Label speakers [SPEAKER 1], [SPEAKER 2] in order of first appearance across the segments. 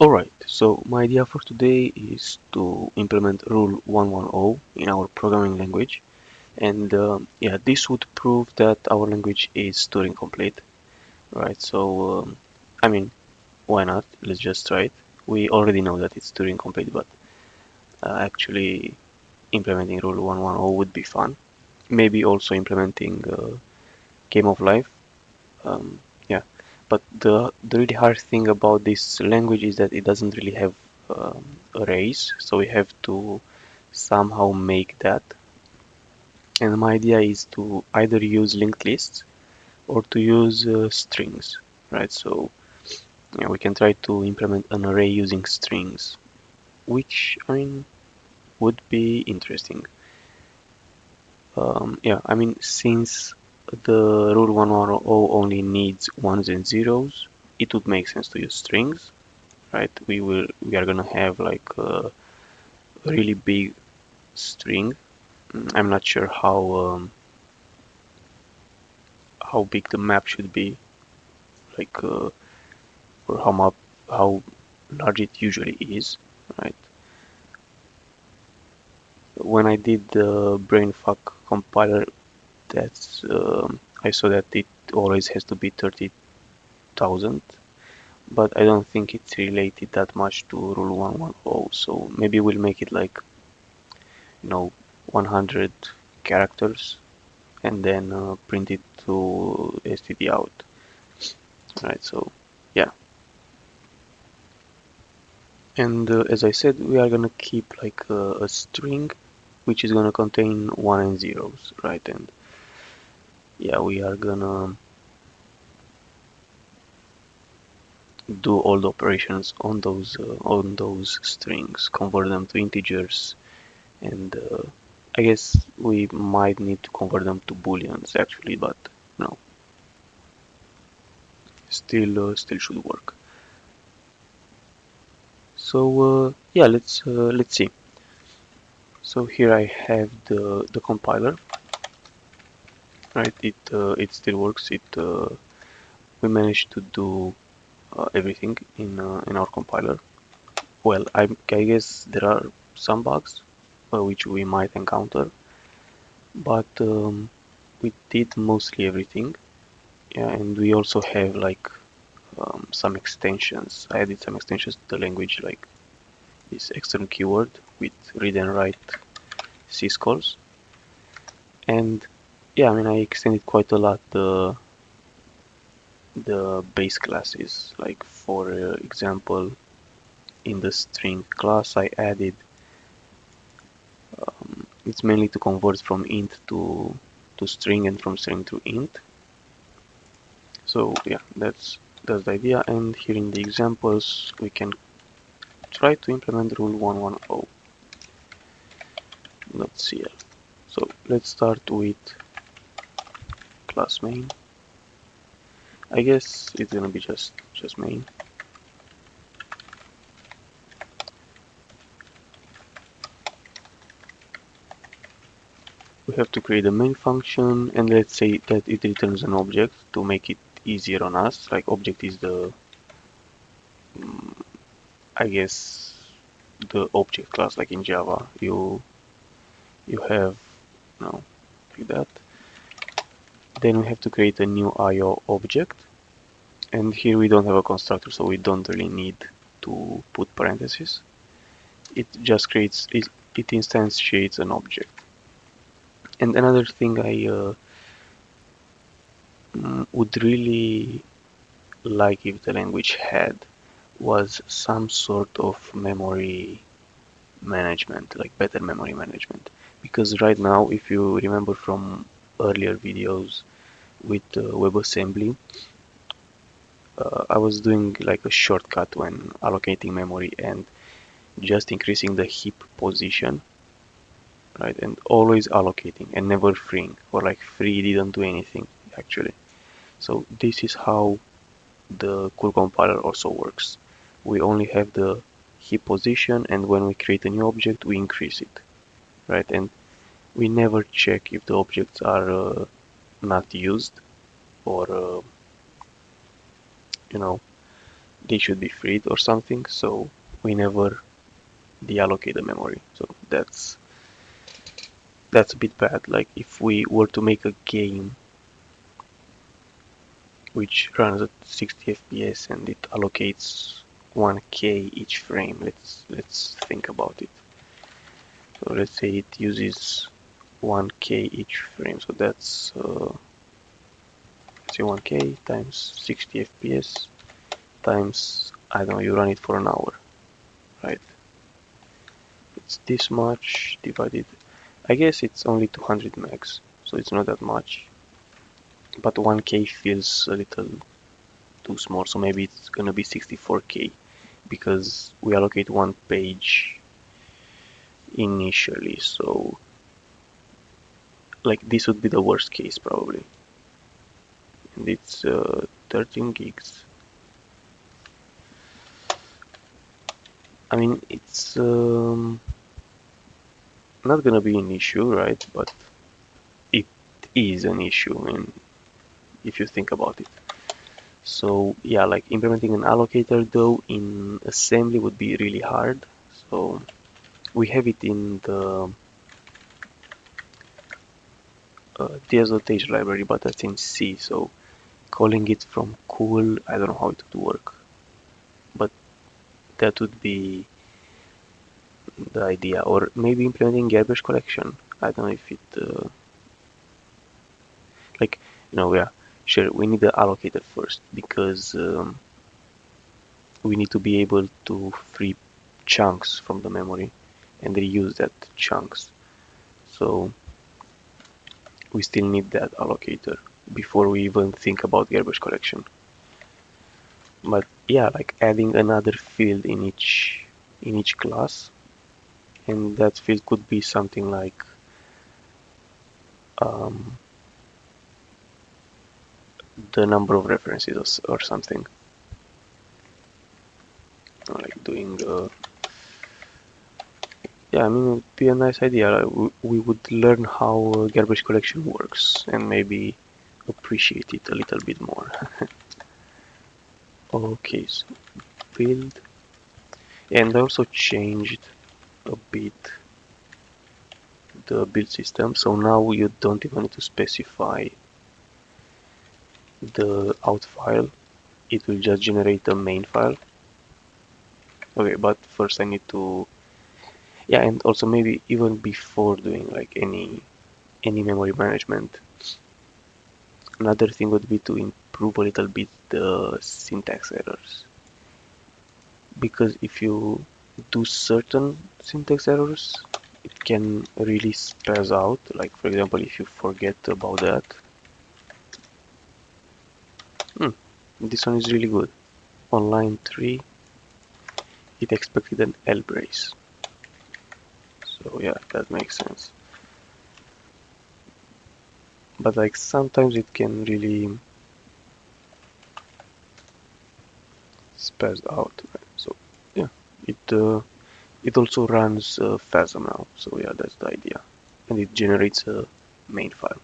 [SPEAKER 1] Alright, so my idea for today is to implement Rule 110 in our programming language, and yeah, this would prove that our language is Turing complete, right? So, I mean, why not? Let's just try it. We already know that it's Turing complete, but actually implementing Rule 110 would be fun. Maybe also implementing Game of Life. Um, yeah, but the really hard thing about this language is that it doesn't really have arrays, so we have to somehow make that. And my idea is to either use linked lists or to use strings, right? So yeah, we can try to implement an array using strings, which I mean would be interesting. Yeah, I mean since the rule 110 only needs ones and zeros, it would make sense to use strings, right? We are gonna have like a really big string. I'm not sure how big the map should be, like or how large it usually is, right? When I did the brainfuck compiler, that's I saw that it always has to be 30,000, but I don't think it's related that much to rule 110. So maybe we'll make it like 100 characters and then print it to std out, right? So yeah, and as I said, we are gonna keep like a string which is gonna contain one and zeros, right? And yeah, we are gonna do all the operations on those strings, convert them to integers, and I guess we might need to convert them to booleans actually, but no, still should work. So yeah, let's see. So here I have the compiler, right? It still works. It We managed to do everything in our compiler. Well, I guess there are some bugs which we might encounter, but we did mostly everything. Yeah, and we also have like some extensions. I added some extensions to the language, like this external keyword with read and write syscalls. And yeah, I mean I extended quite a lot the base classes. Like for example, in the string class I added it's mainly to convert from int to string and from string to int. So yeah, that's the idea. And here in the examples we can try to implement rule 110.cl. So let's start with class main. I guess it's gonna be just main. We have to create a main function, and let's say that it returns an object to make it easier on us. Like object is the I guess the object class, like in Java you have like that. Then we have to create a new IO object, and here we don't have a constructor, so we don't really need to put parentheses. It just creates it instantiates an object. And another thing I would really like if the language had was some sort of memory management, like better memory management. Because right now, if you remember from earlier videos with WebAssembly, I was doing like a shortcut when allocating memory and just increasing the heap position, right? And always allocating and never freeing, or like free didn't do anything actually. So this is how the cool compiler also works. We only have the heap position, and when we create a new object, we increase it, right? And we never check if the objects are not used or you know they should be freed or something, so we never deallocate the memory. So that's a bit bad. Like if we were to make a game which runs at 60 FPS and it allocates 1K each frame. Let's think about it. So let's say it uses 1K each frame. So that's let's say 1K times 60 FPS times, I don't know, you run it for an hour, right? It's this much divided. I guess it's only 200 megs, so it's not that much. But 1K feels a little too small, so maybe it's gonna be 64K because we allocate one page initially. So like this would be the worst case probably, and it's 13 gigs. I mean, it's not gonna be an issue, right? But it is an issue, and if you think about it. So yeah, like implementing an allocator though in assembly would be really hard. So we have it in the DSLTage library, but that's in C. So calling it from cool, I don't know how it would work, but that would be the idea. Or maybe implementing garbage collection. I don't know if it like yeah, sure, we need the allocator first because we need to be able to free chunks from the memory and reuse that chunks. So we still need that allocator before we even think about garbage collection. But yeah, like adding another field in each class, and that field could be something like um, the number of references or something. Like doing yeah, I mean, it would be a nice idea. Like, we would learn how garbage collection works and maybe appreciate it a little bit more. Okay, so build, and I also changed a bit the build system. So now you don't even need to specify the out file. It will just generate the main file. Okay, but first I need to, yeah, and also maybe even before doing like any memory management, another thing would be to improve a little bit the syntax errors. Because if you do certain syntax errors, it can really spaz out. Like for example, if you forget about that, hmm, this one is really good. On line 3, it expected an L brace. So yeah, that makes sense. But like sometimes it can really spaz out. Right? So yeah, it also runs Phasm now. So yeah, that's the idea, and it generates a main file.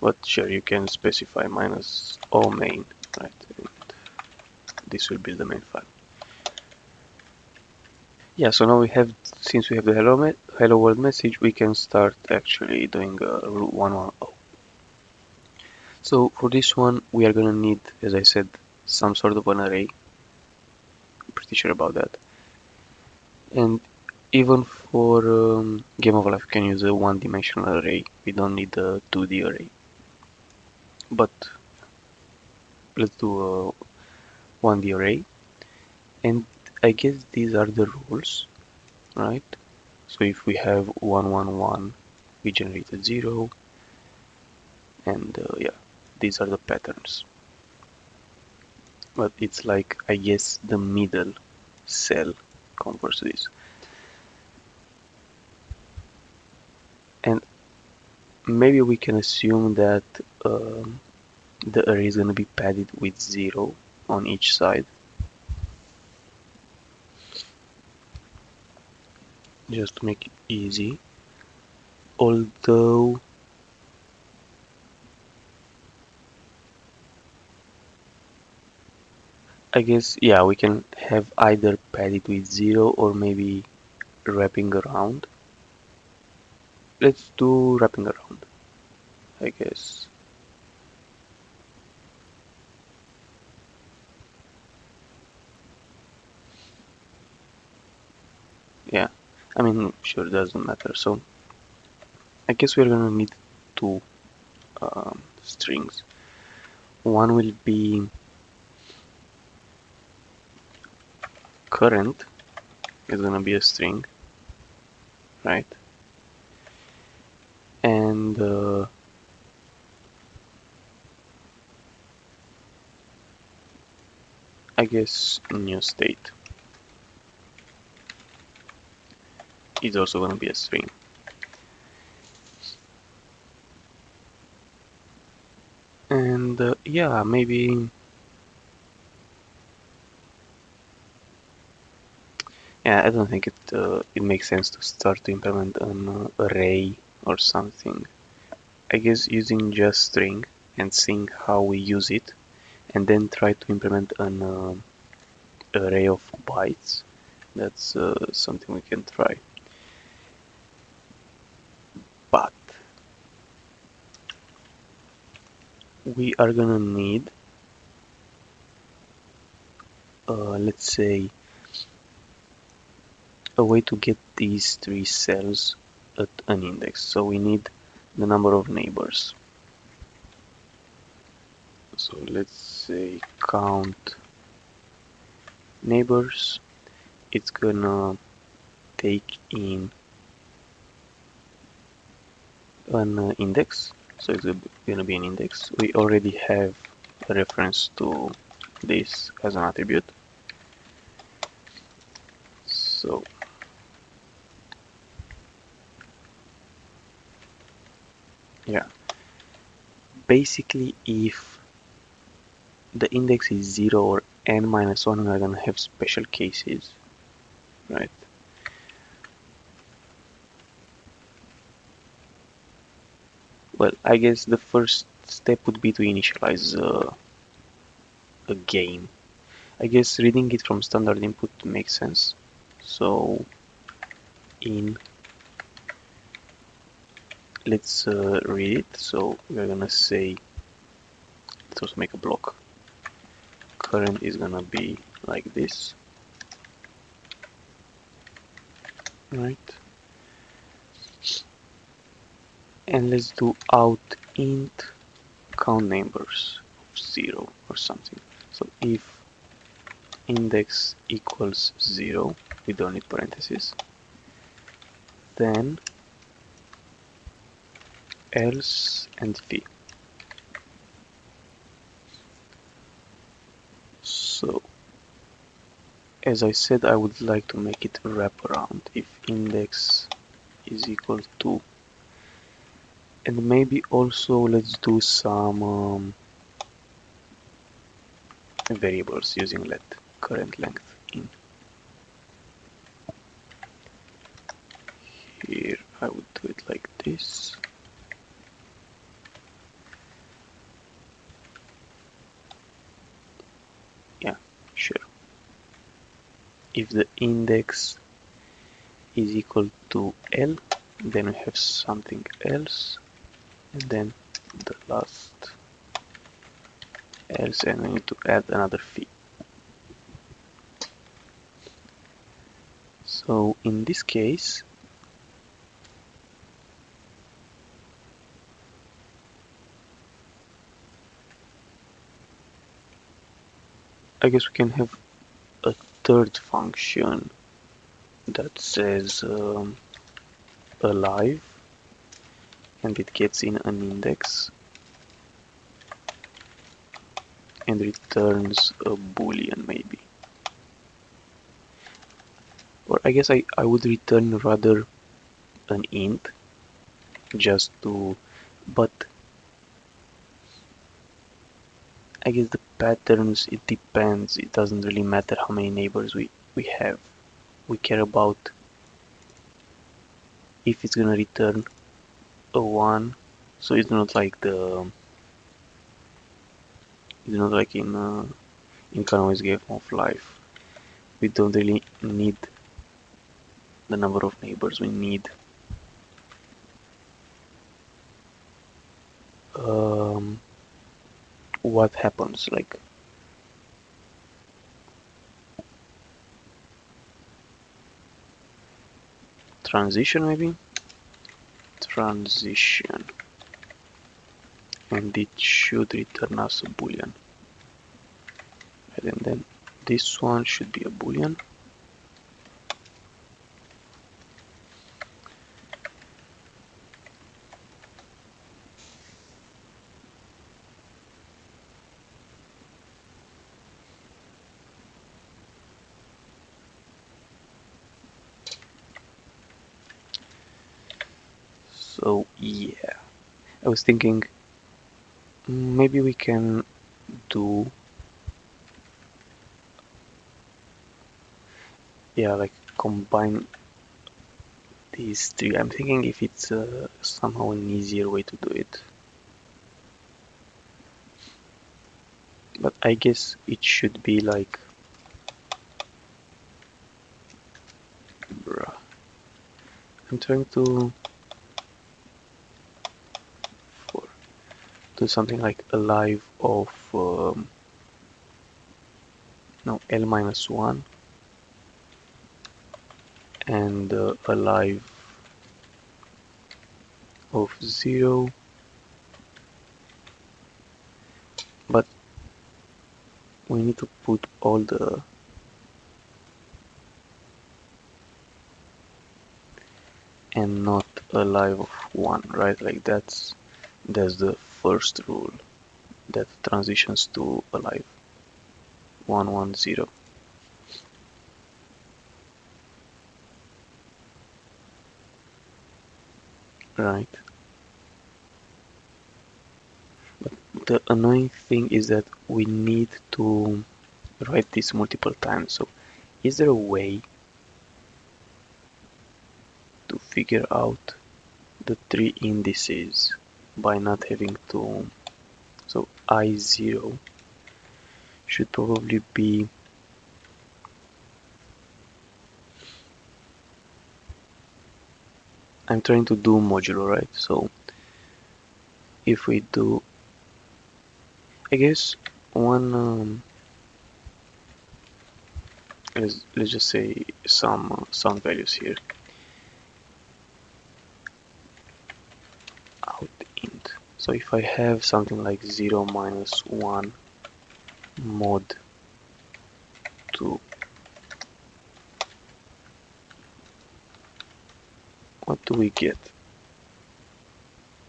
[SPEAKER 1] But sure, you can specify minus O main, right? And this will build the main file. Yeah, so now since we have the hello world message, we can start actually doing root 110. So for this one, we are gonna need, as I said, some sort of an array. I'm pretty sure about that. And even for Game of Life, we can use a one-dimensional array. We don't need a 2D array. But let's do a 1D array. And I guess these are the rules, right? So if we have 111, we generate a 0, and yeah, these are the patterns. But it's like, I guess, the middle cell converts to this. And maybe we can assume that the array is going to be padded with 0 on each side, just to make it easy. Although I guess, yeah, we can have either pad it with 0 or maybe wrapping around. Let's do wrapping around, I guess. Yeah, I mean, sure, doesn't matter. So I guess we're gonna need two strings. One will be current, is gonna be a string, right? And I guess new state is also gonna be a string. And yeah, maybe, yeah, I don't think it makes sense to start to implement an array or something. I guess using just string and seeing how we use it, and then try to implement an array of bytes. That's something we can try. But we are gonna need, let's say, a way to get these three cells at an index. So we need the number of neighbors. So let's say count neighbors. It's gonna take in an index. So it's gonna be an index. We already have a reference to this as an attribute. So yeah, basically if the index is 0 or n minus 1, we're gonna have special cases, right? Well, I guess the first step would be to initialize a game. I guess reading it from standard input makes sense. So in, let's read it. So we're gonna say, let's also make a block. Current is gonna be like this, right? And let's do out int count neighbors of 0 or something. So if index equals 0, we don't need parentheses, then else and v. So as I said, I would like to make it wrap around if index is equal to, and maybe also let's do some variables using let current length in. Here I would do it like this. Yeah, sure. If the index is equal to L, then we have something else, and then the last else, and we need to add another fee. So in this case, I guess we can have a third function that says alive, and it gets in an index and returns a boolean maybe. Or I guess I would return rather an int just to, but I guess the patterns, it depends. It doesn't really matter how many neighbors we have. We care about if it's gonna return a 1. So it's not like the, it's not like in in Canoe's game of life. We don't really need the number of neighbors. We need um, what happens, like transition maybe? Transition. And it should return us a boolean. And then this one should be a boolean. So yeah, I was thinking maybe we can do, yeah, like combine these three. I'm thinking if it's somehow an easier way to do it. But I guess it should be like, bruh. I'm trying to for, do something like alive of no L minus one and alive of 0, but we need to put all the and not alive of 1, right? Like that's the first rule that transitions to alive 1 1 0, right? The annoying thing is that we need to write this multiple times. So is there a way to figure out the three indices by not having to, so I0 should probably be, I'm trying to do modulo, right? So if we do, I guess one let's just say some values here, out int. So if I have something like 0 minus 1 mod 2, what do we get?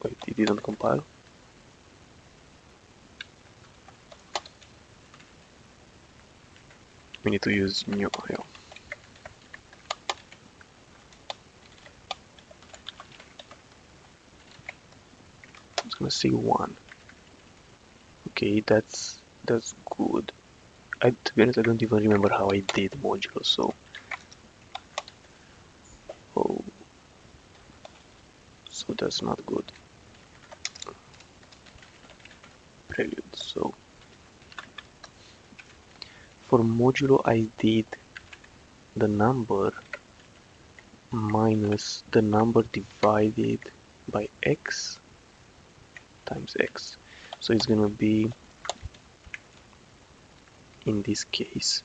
[SPEAKER 1] Wait, it didn't compile. We need to use new IO. I'm just gonna say 1. Okay, that's good. To be honest, I don't even remember how I did modulo, so oh, so that's not good. Prelude. So for modulo, I did the number minus the number divided by x times x. So it's gonna be, in this case,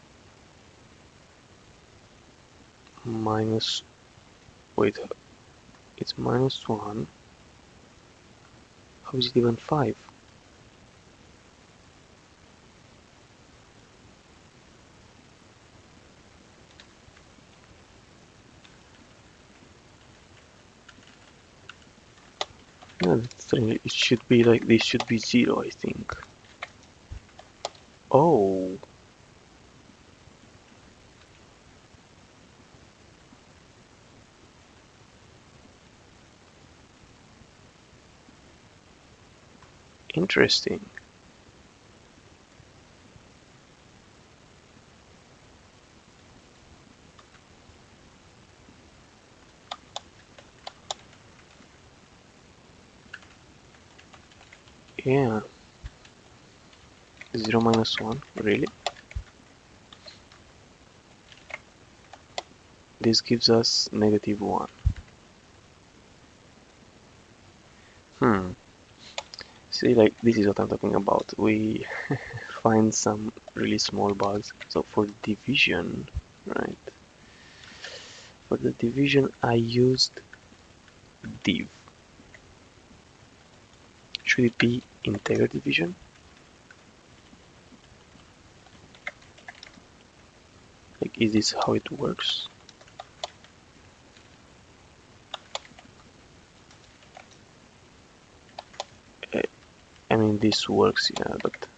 [SPEAKER 1] minus, wait, it's minus 1. How is it even 5? Yeah, that's strange. It should be like, this should be 0, I think. Oh, interesting. Yeah, 0 minus 1, really? this gives us -1. See, like, this is what I'm talking about. We find some really small bugs. So for division, right? For the division, I used div. Should it be integer division? Like, is this how it works? I mean, this works, yeah, but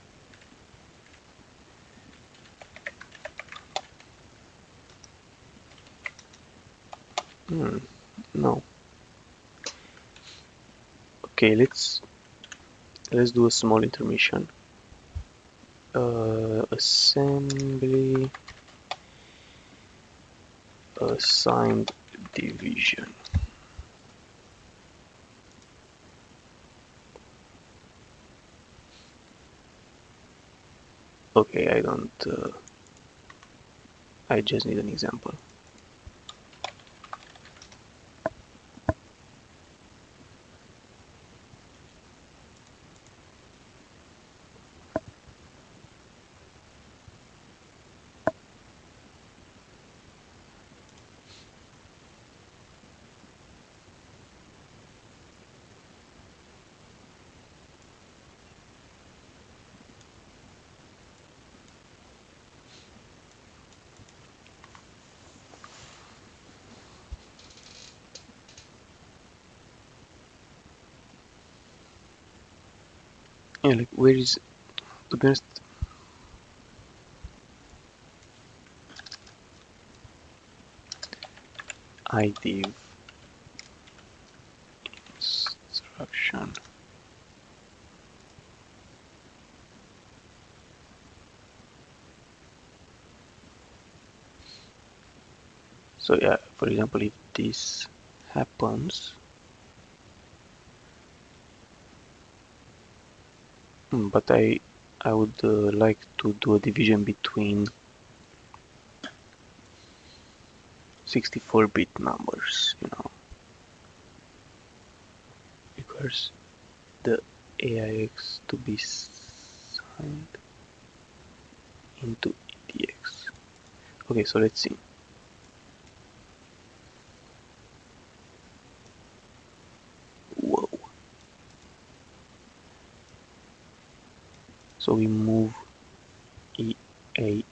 [SPEAKER 1] no. Okay, let's do a small intermission. Assembly assigned division. Okay, I don't. I just need an example. Yeah, like, where is, to be honest, IDiv instruction. So yeah, for example, if this happens, but I would like to do a division between 64-bit numbers, requires the AIX to be signed into EDX. Okay, so let's see. Whoa. So we move EAX.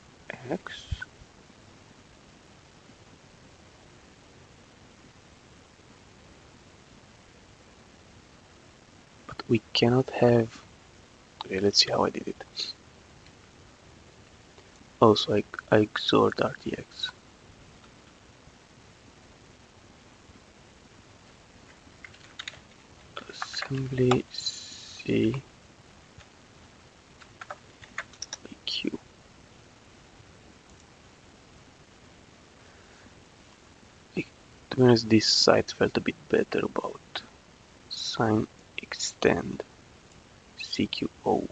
[SPEAKER 1] But we cannot have. Okay, let's see how I did it. Oh, so I XORed RTX. Assembly C Q. To be honest, this site felt a bit better about sign extend CQO.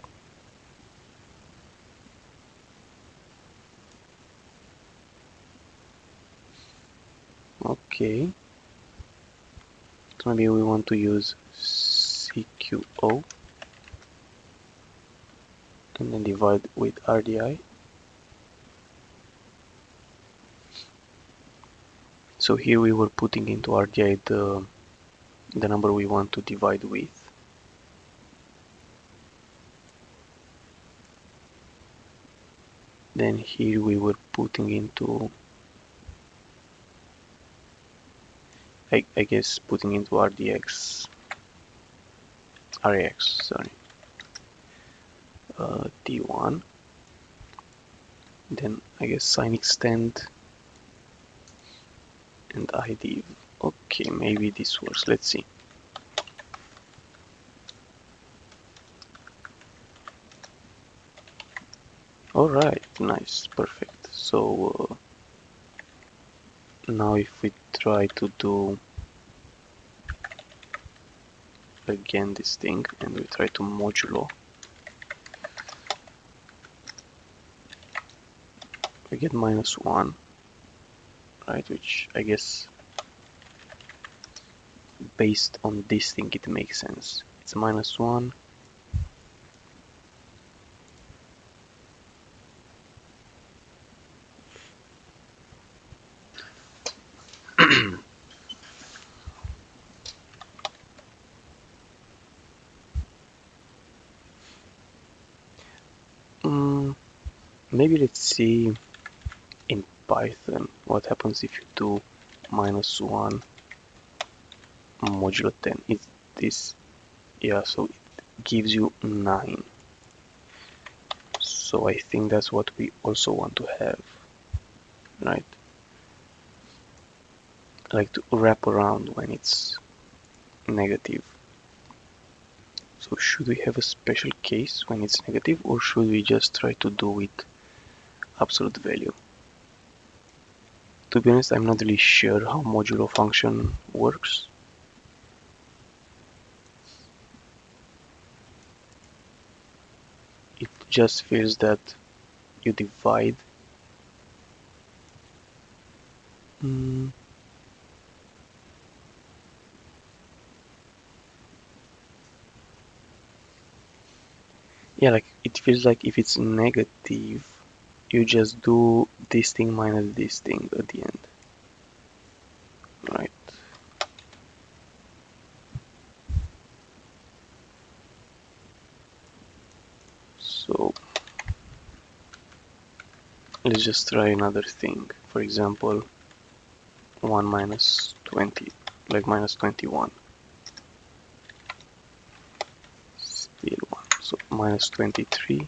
[SPEAKER 1] Okay, so maybe we want to use CQO and then divide with RDI. So here we were putting into RDI the number we want to divide with. Then here we were putting into, I guess, putting into RDX, RAX, sorry, T1. Then I guess sign extend and IDiv. Okay, maybe this works. Let's see. Alright, nice, perfect. So now if we try to do again this thing and we try to modulo, we get -1, right? Which I guess based on this thing it makes sense. It's -1. mm, Maybe let's see in Python what happens if you do -1 modulo 10. It's this, yeah, so it gives you 9. So I think that's what we also want to have, right? Like to wrap around when it's negative. So should we have a special case when it's negative, or should we just try to do with absolute value? To be honest, I'm not really sure how modulo function works. It just feels that you divide. Mm, yeah, like it feels like if it's negative, you just do this thing minus this thing at the end, right? So let's just try another thing. For example, 1 minus 20, like minus 21. Still 1. So minus 23.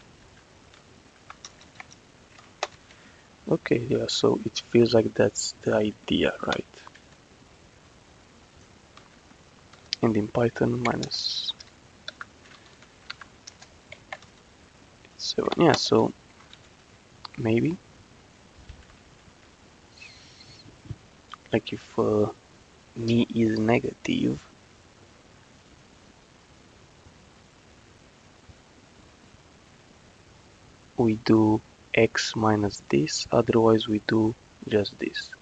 [SPEAKER 1] Okay, yeah, so it feels like that's the idea, right? And in Python, minus 7. Yeah, so maybe, like if me is negative, we do x minus this, otherwise we do just this.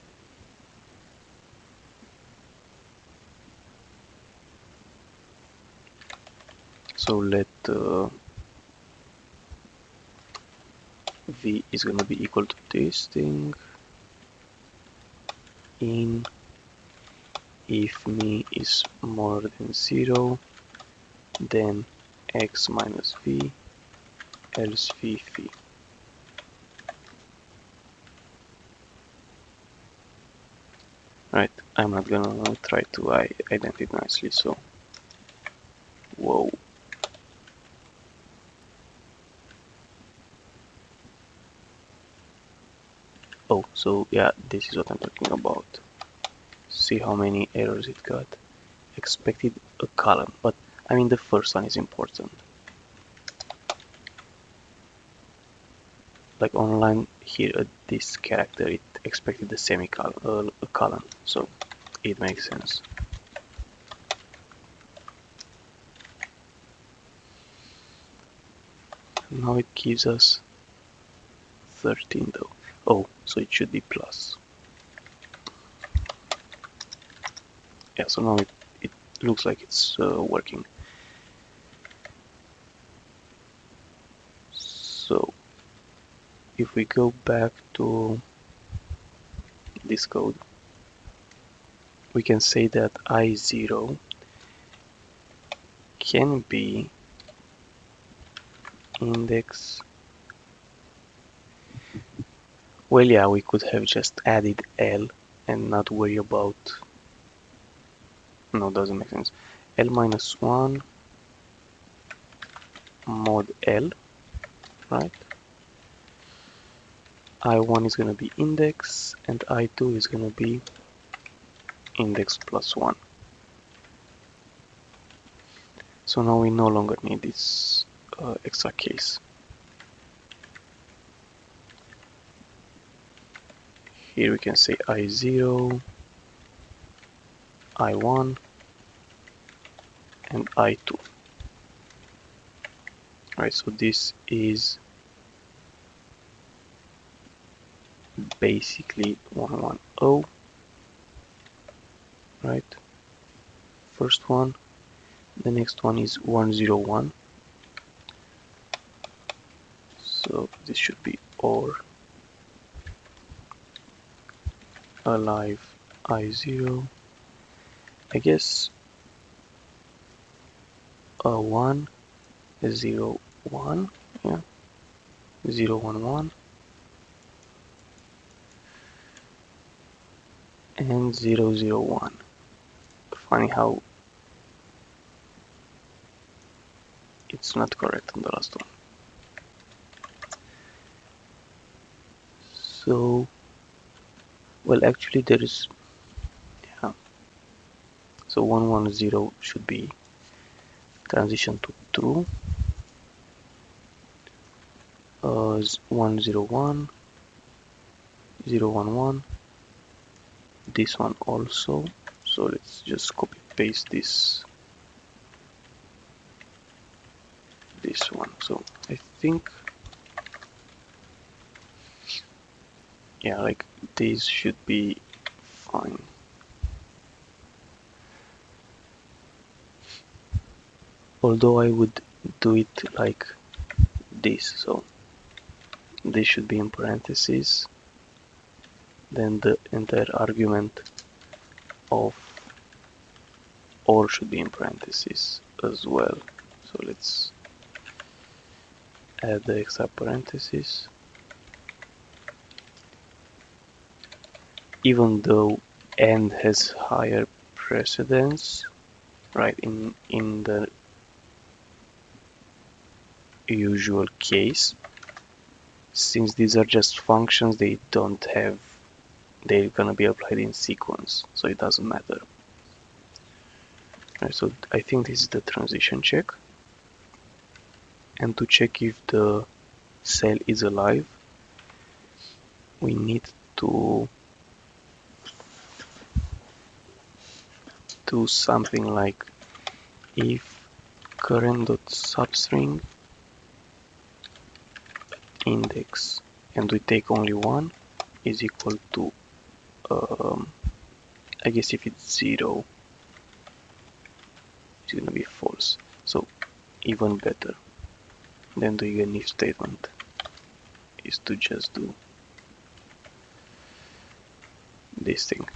[SPEAKER 1] So let v is going to be equal to this thing in if me is more than 0, then x minus v, else v. Right, I'm not gonna try to ident it nicely, so whoa. Oh, so yeah, this is what I'm talking about. See how many errors it got. Expected a column, but I mean the first one is important. Like online here at this character, it expected the semicolon, a column, so it makes sense. Now it gives us 13 though. Oh, so it should be plus. Yeah, so now it looks like it's working. So if we go back to this code, we can say that I0 can be index. Well, yeah, we could have just added L and not worry about. No, doesn't make sense. L minus 1 mod L, right? I1 is going to be index and I2 is going to be index plus 1. So now we no longer need this extra case. Here we can say I0, I1, and I2. Right, so this is basically 110, right? First one. The next one is 101. So this should be or alive I0. I guess a 1, 0, 1, yeah, 0, 1, 1, and 0, 0, 1. Funny how it's not correct on the last one. So, well, actually there is, yeah. So 110 should be transition to true. 101, 011, this one also. So let's just copy paste this one. So I think, yeah, like these should be fine. Although I would do it like this. So this should be in parentheses. Then the entire argument of or should be in parentheses as well. So let's add the extra parentheses. Even though and has higher precedence, right, in the usual case, since these are just functions, they don't have, they're gonna be applied in sequence, so it doesn't matter. Right, so I think this is the transition check, and to check if the cell is alive, we need to do something like if current.substring index, and we take only one, is equal to I guess if it's 0, it's gonna be false. So even better than doing an if statement is to just do this thing.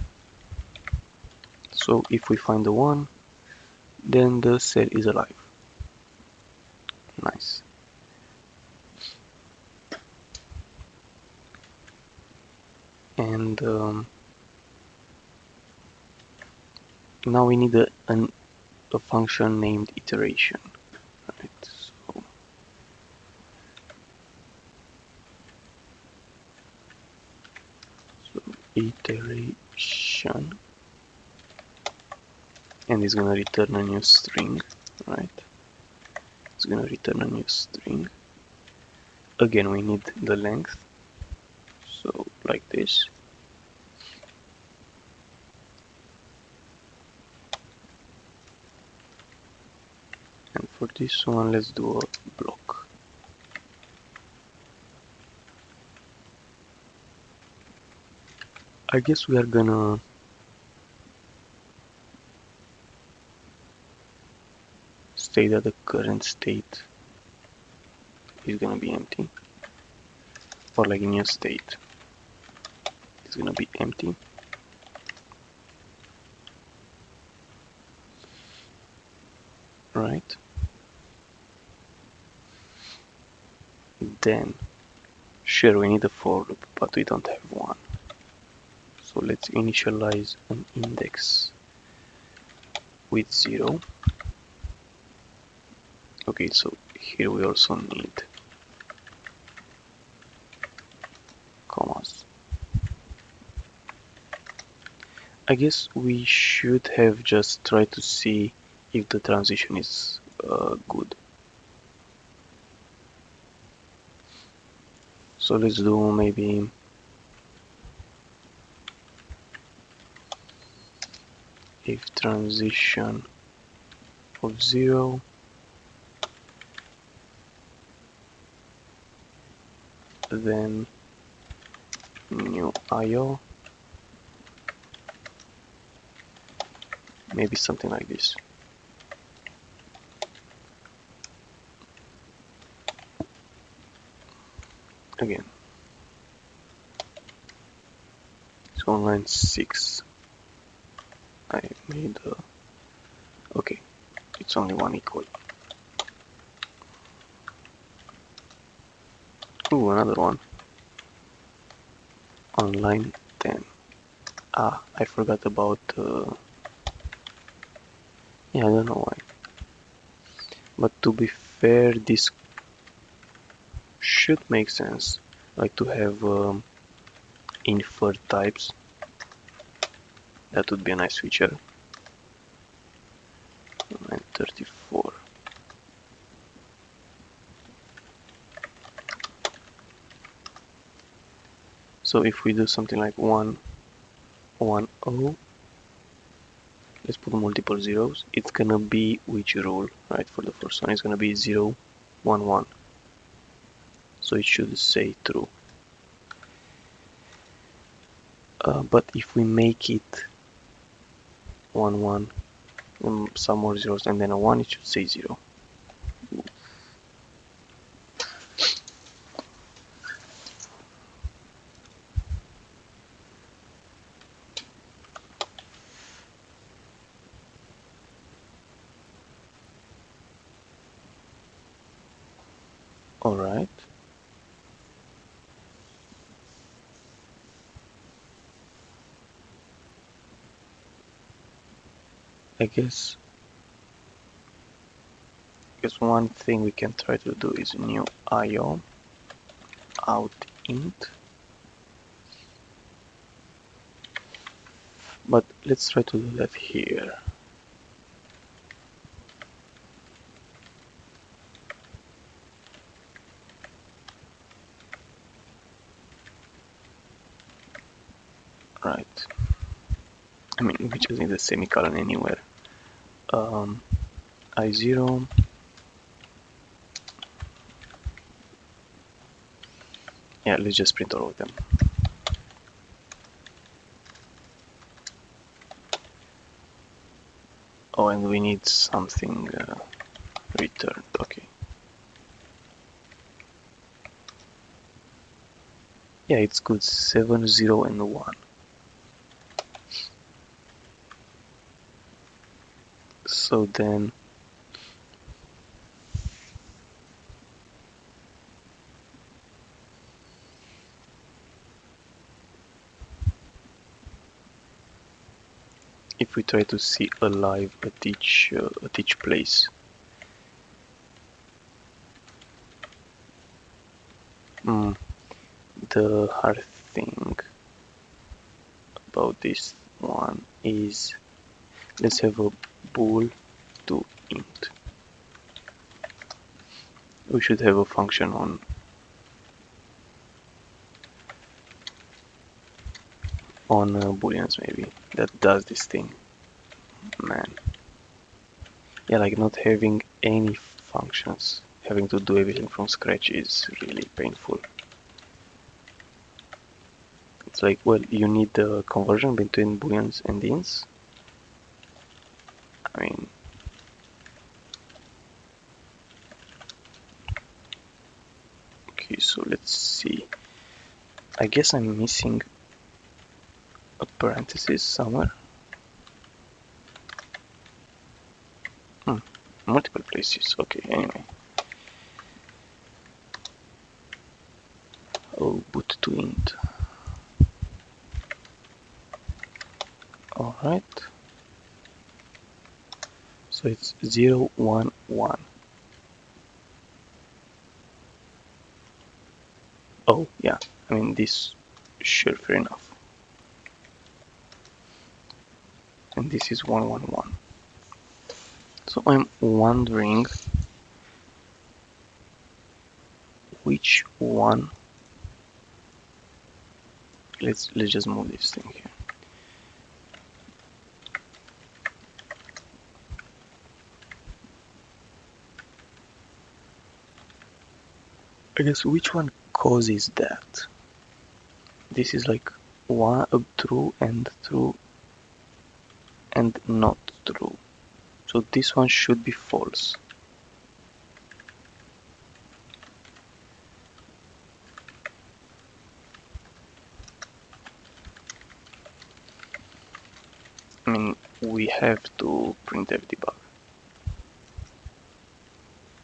[SPEAKER 1] So if we find the 1, then the cell is alive. Nice. And now we need a function named iteration. Right, so iteration, and it's gonna return a new string, right? It's gonna return a new string. Again, we need the length, so like this. And for this one, let's do a block. I guess we are gonna say that the current state is gonna be empty, or like new state is gonna be empty. Right? Then, sure, we need a for loop, but we don't have one. So let's initialize an index with 0. Okay, so here we also need commas. I guess we should have just tried to see if the transition is good. So let's do maybe if transition of 0, then new new IO, maybe something like this. Again, so on line 6 I made okay, it's only one equal. Ooh, another one on line 10. I forgot about yeah, I don't know why, but to be fair, this should make sense, like to have infer types. That would be a nice feature. Line 34. So if we do something like 1 1 0, let's put multiple zeros, it's gonna be which rule, right? For the first one, it's gonna be 0 1 1, so it should say true. But if we make it 1 1, some more zeros and then a 1, it should say 0. Alright. I guess one thing we can try to do is new IO out int, but let's try to do that here. Right. I mean, we just need a semicolon anywhere. I0, yeah, let's just print all of them. Oh, and we need something returned. Okay. Yeah, it's good. 7 0 and 1. So then if we try to see alive at each place, the hard thing about this one is, let's have a bool to int. We should have a function on booleans maybe that does this thing. Man, yeah, like not having any functions, having to do everything from scratch is really painful. It's like, well, you need the conversion between booleans and ints. I mean, okay, so let's see. I guess I'm missing a parenthesis somewhere. Multiple places. Okay, anyway. Oh, boot to int. Alright. So it's 0 1 1. Oh, yeah. I mean, this, sure, fair enough. And this is 1 1 1. So I'm wondering which one. Let's just move this thing here. I guess which one causes that? this is like one true and not true. So this one should be false. I mean, we have to printf debug,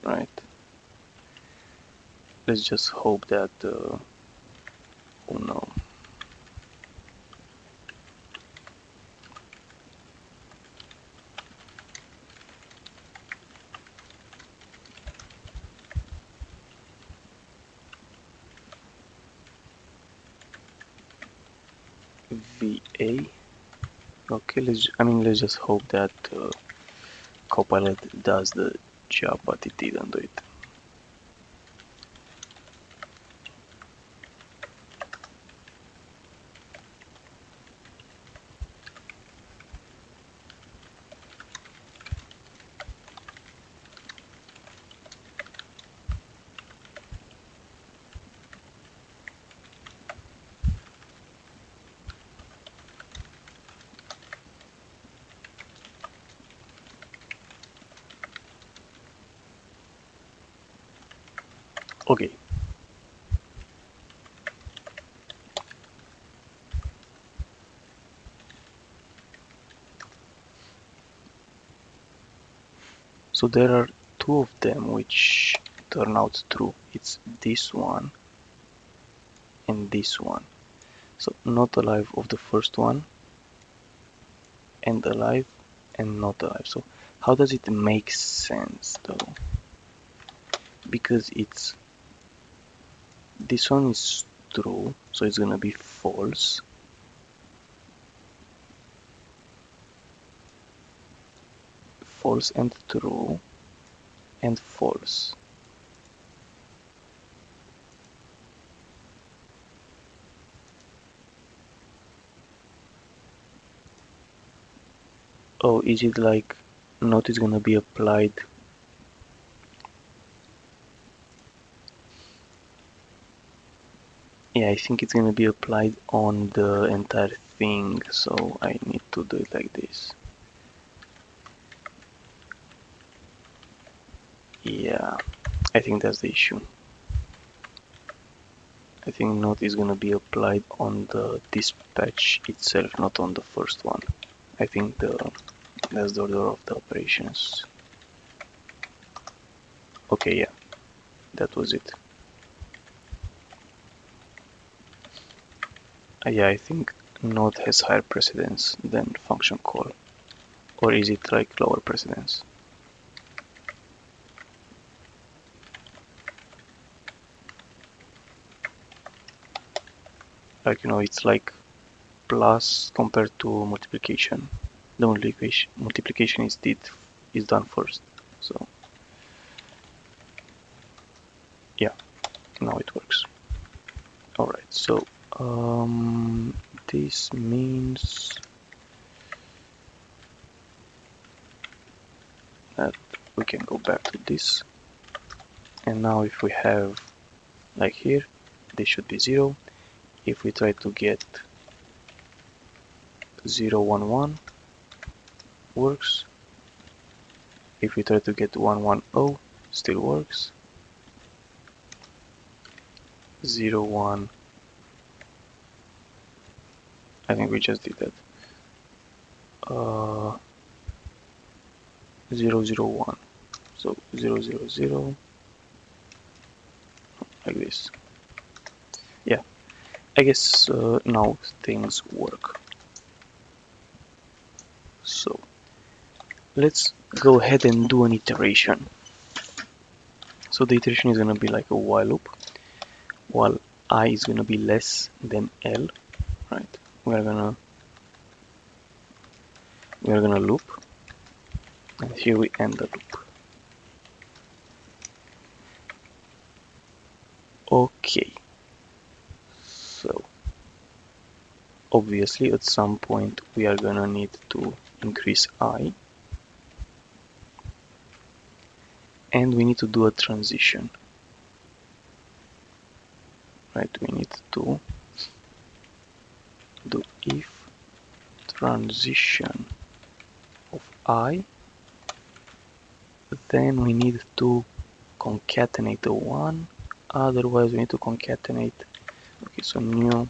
[SPEAKER 1] right? Let's just hope that, oh no. VA. Okay, let's just hope that Copilot does the job, but it didn't do it. Okay. So there are two of them which turn out true. It's this one and this one. So not alive of the first one, and alive and not alive. So how does it make sense though? Because it's this one is true, so it's gonna be false. False and true and false. Oh, is it like not is gonna be applied? Yeah, I think it's gonna be applied on the entire thing, so I need to do it like this. Yeah, I think that's the issue. I think not is gonna be applied on the dispatch itself, not on the first one. I think that's the order of the operations. Okay, yeah, that was it. Yeah, I think node has higher precedence than function call. Or is it like lower precedence? Like, it's like plus compared to multiplication. The multiplication is done first. So yeah, now it works. Alright, so this means that we can go back to this, and now if we have like here, this should be 0. If we try to get 0 1 1, works. If we try to get 1 1 0, still works. 0 1, I think we just did that. 0 0 1, so 0 0 0, like this. Yeah, I guess now things work. So let's go ahead and do an iteration. So the iteration is going to be like a while loop, while I is going to be less than L, right? We're gonna loop, and here we end the loop. Okay, so obviously at some point we are gonna need to increase I, and we need to do a transition, right? We need to if transition of I, then we need to concatenate the one, otherwise we need to concatenate. Okay, so new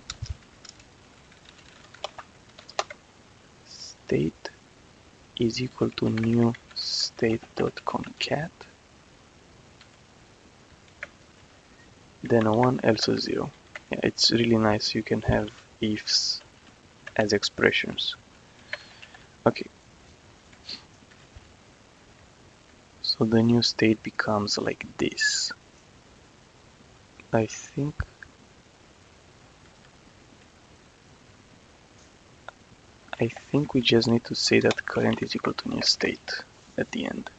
[SPEAKER 1] state is equal to new state.concat, then a 1 else a 0. Yeah, it's really nice, you can have ifs as expressions. Okay, so the new state becomes like this. I think we just need to say that current is equal to new state at the end.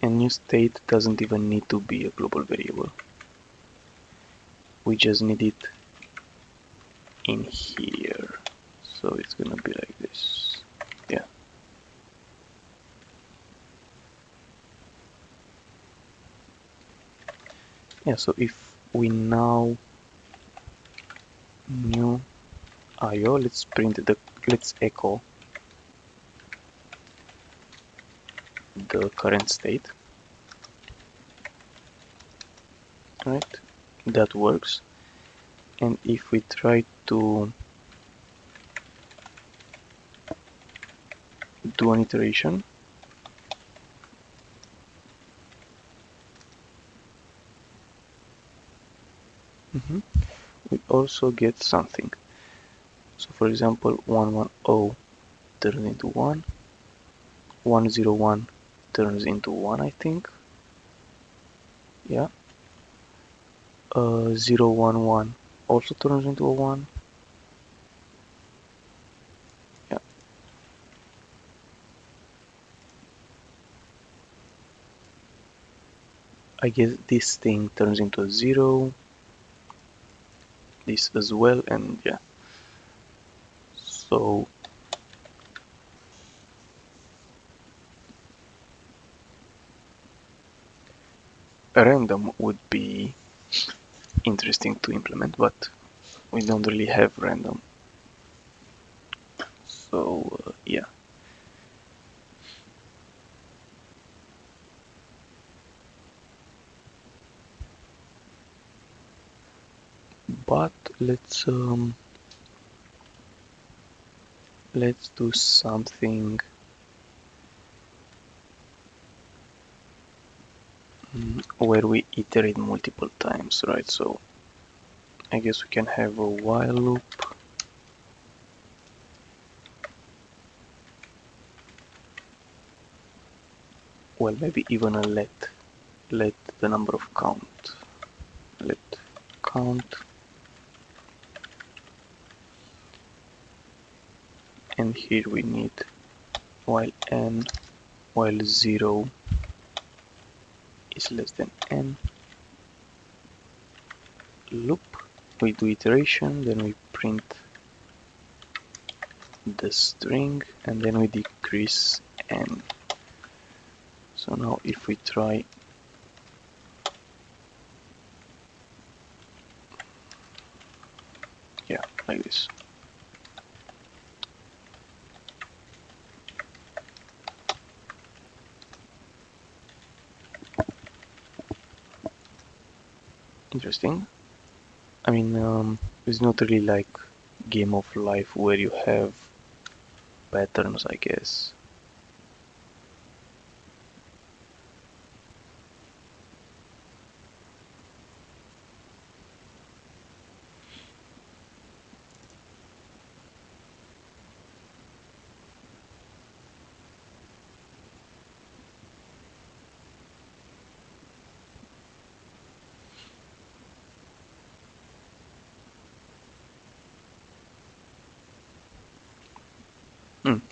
[SPEAKER 1] And new state doesn't even need to be a global variable. We just need it in here. So it's gonna be like this. Yeah. Yeah, so if we now new IO, let's echo the current state. Right? That works. And if we try to do an iteration, we also get something. So for example, 110 turns into 1, 101 turns into 1, I think. Yeah. 011 also turns into a 1. Yeah. I guess this thing turns into a 0, this as well, and yeah. So a random would be interesting to implement, but we don't really have random. So yeah. But let's do something where we iterate multiple times, right? So I guess we can have a while loop. Well, maybe even a let the number of count. Let count. And here we need while 0 is less than n loop. We do iteration, then we print the string, and then we decrease n. So now if we try like this. Interesting. I mean, it's not really like game of life where you have patterns, I guess.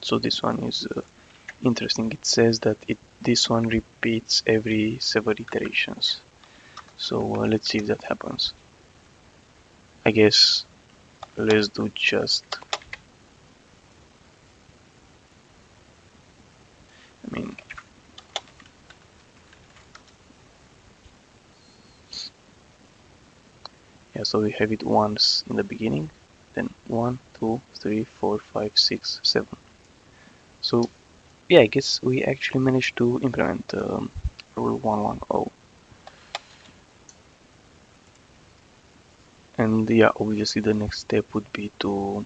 [SPEAKER 1] So this one is interesting. It says that this one repeats every several iterations. So let's see if that happens. I guess let's do just, I mean, yeah, so we have it once in the beginning, then 1, 2, 3, 4, 5, 6, 7. So yeah, I guess we actually managed to implement rule 110. And yeah, obviously the next step would be to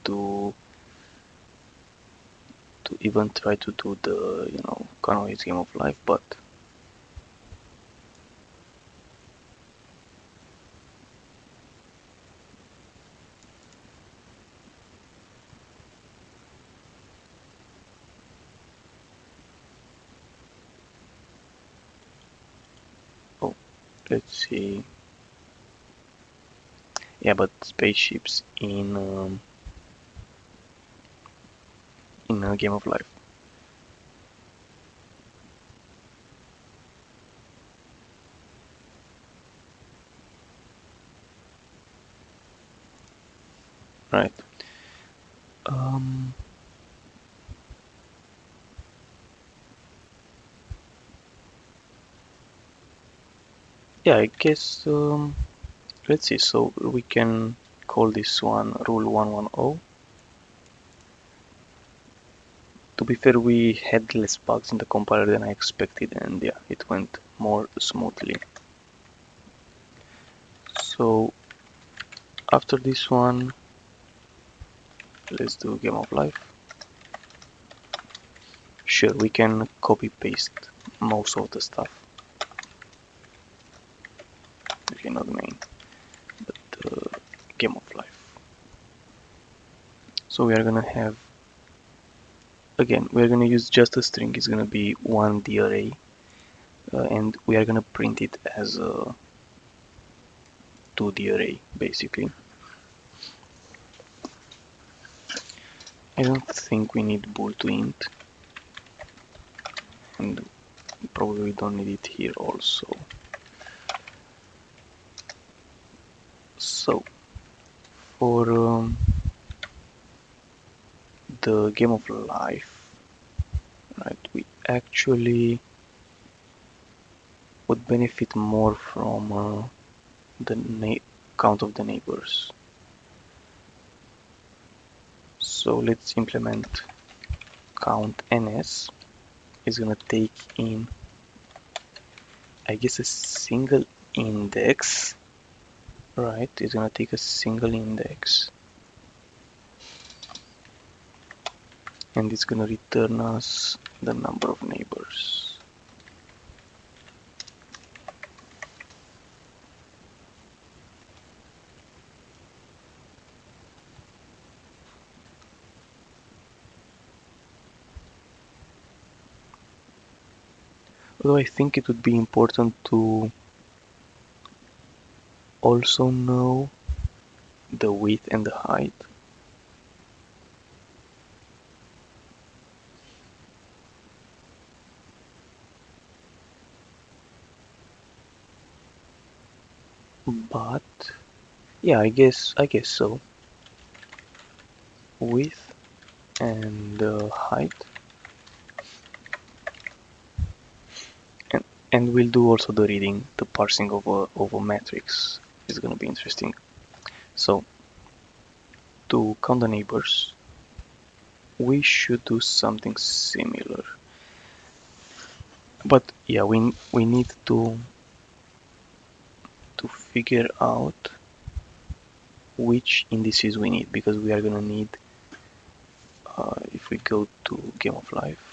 [SPEAKER 1] do to even try to do the canonical game of life, but oh, let's see. Yeah, but spaceships in a game of life, right? Um, yeah, I guess let's see. So we can call this one rule 110. To be fair, we had less bugs in the compiler than I expected, and yeah, it went more smoothly. So after this one, let's do game of life. Sure, we can copy paste most of the stuff. Okay, not main, but game of life. So we are gonna have again, we're gonna use just a string. It's gonna be one D array, and we are gonna print it as a 2D array, basically. I don't think we need bool to int, and probably don't need it here also. So for the game of life, right, we actually would benefit more from the count of the neighbors. So let's implement count ns. Is gonna take in, I guess, a single index, right? It's gonna take a single index, and it's gonna return us the number of neighbors. Although I think it would be important to also know the width and the height. But yeah, I guess so. Width and height, and we'll do also the reading, the parsing of a matrix is gonna be interesting. So to count the neighbors, we should do something similar. But yeah, we need to figure out which indices we need, because we are gonna need if we go to game of life,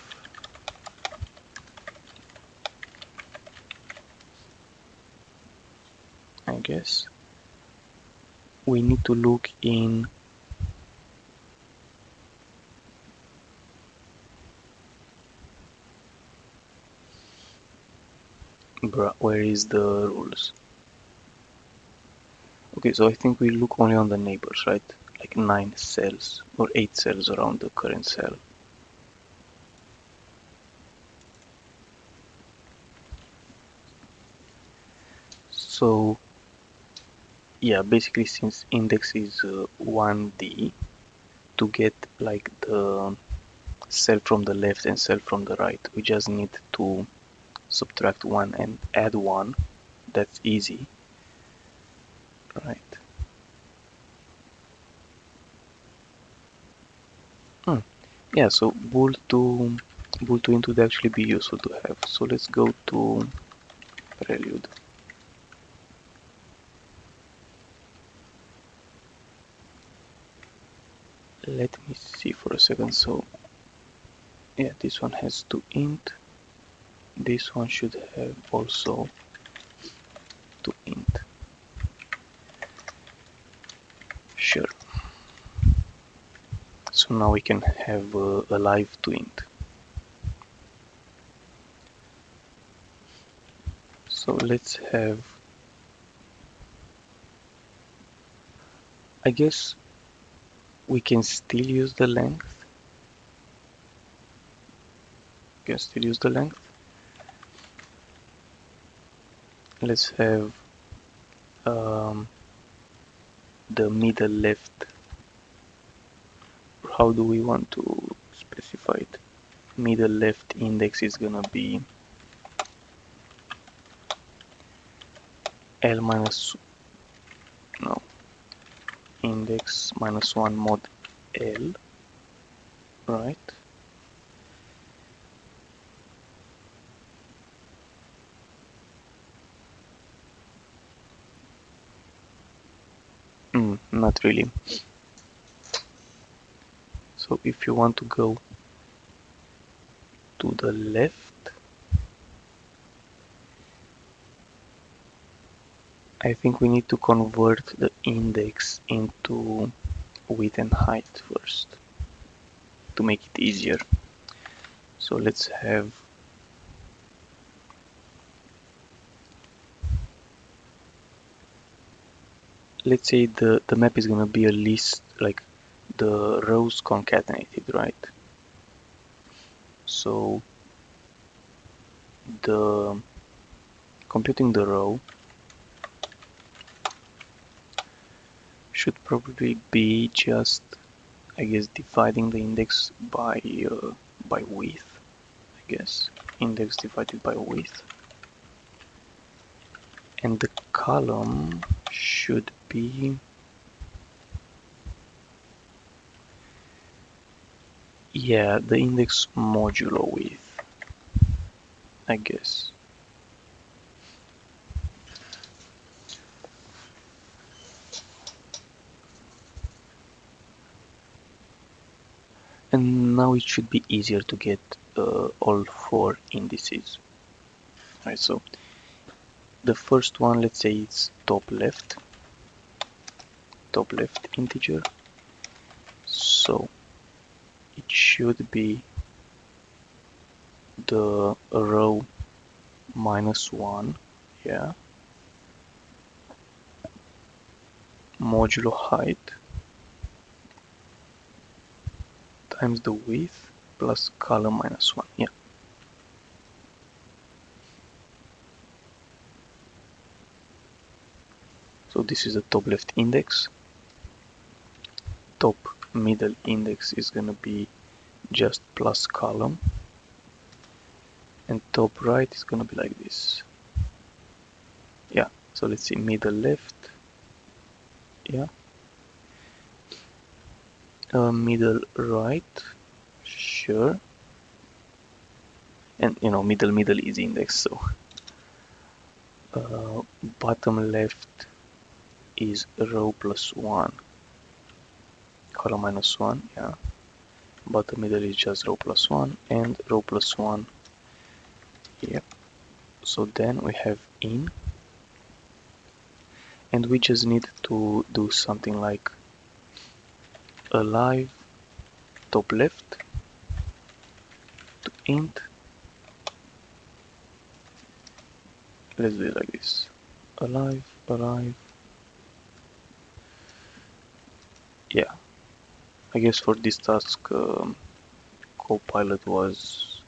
[SPEAKER 1] I guess we need to look in where is the rules. Okay, so I think we look only on the neighbors, right? Like 9 cells or 8 cells around the current cell. So yeah, basically since index is 1D, to get like the cell from the left and cell from the right, we just need to subtract 1 and add 1. That's easy, right? Hmm. Yeah, so bool to int would actually be useful to have. So let's go to prelude. Let me see for a second. So yeah, this one has to int. This one should have also to int. Sure. So now we can have a live to int. So let's have, I guess we can still use the length. We can still use the length. Let's have um, the middle left. How do we want to specify it? Middle left index is gonna be L minus, no, index minus 1 mod L, right? Not really. So if you want to go to the left, I think we need to convert the index into width and height first to make it easier. So let's have, let's say the map is gonna be a list, like the rows concatenated, right? So the computing the row should probably be just, I guess, dividing the index by width. I guess index divided by width, and the column should be, yeah, the index modulo width, I guess. And now it should be easier to get all four indices. Right, so the first one, let's say it's top left integer. So it should be the row minus 1, yeah, modulo height times the width plus column minus 1, yeah. So this is the top left index. Top middle index is gonna be just plus column, and top right is gonna be like this. Yeah, so let's see, middle left, yeah, middle right, sure, and middle is index, so bottom left is row plus 1, column minus 1, yeah, bottom middle is just row plus 1 and row plus 1, yeah. So then we have in, and we just need to do something like alive top left to int. Let's do it like this, alive, yeah. I guess for this task Copilot was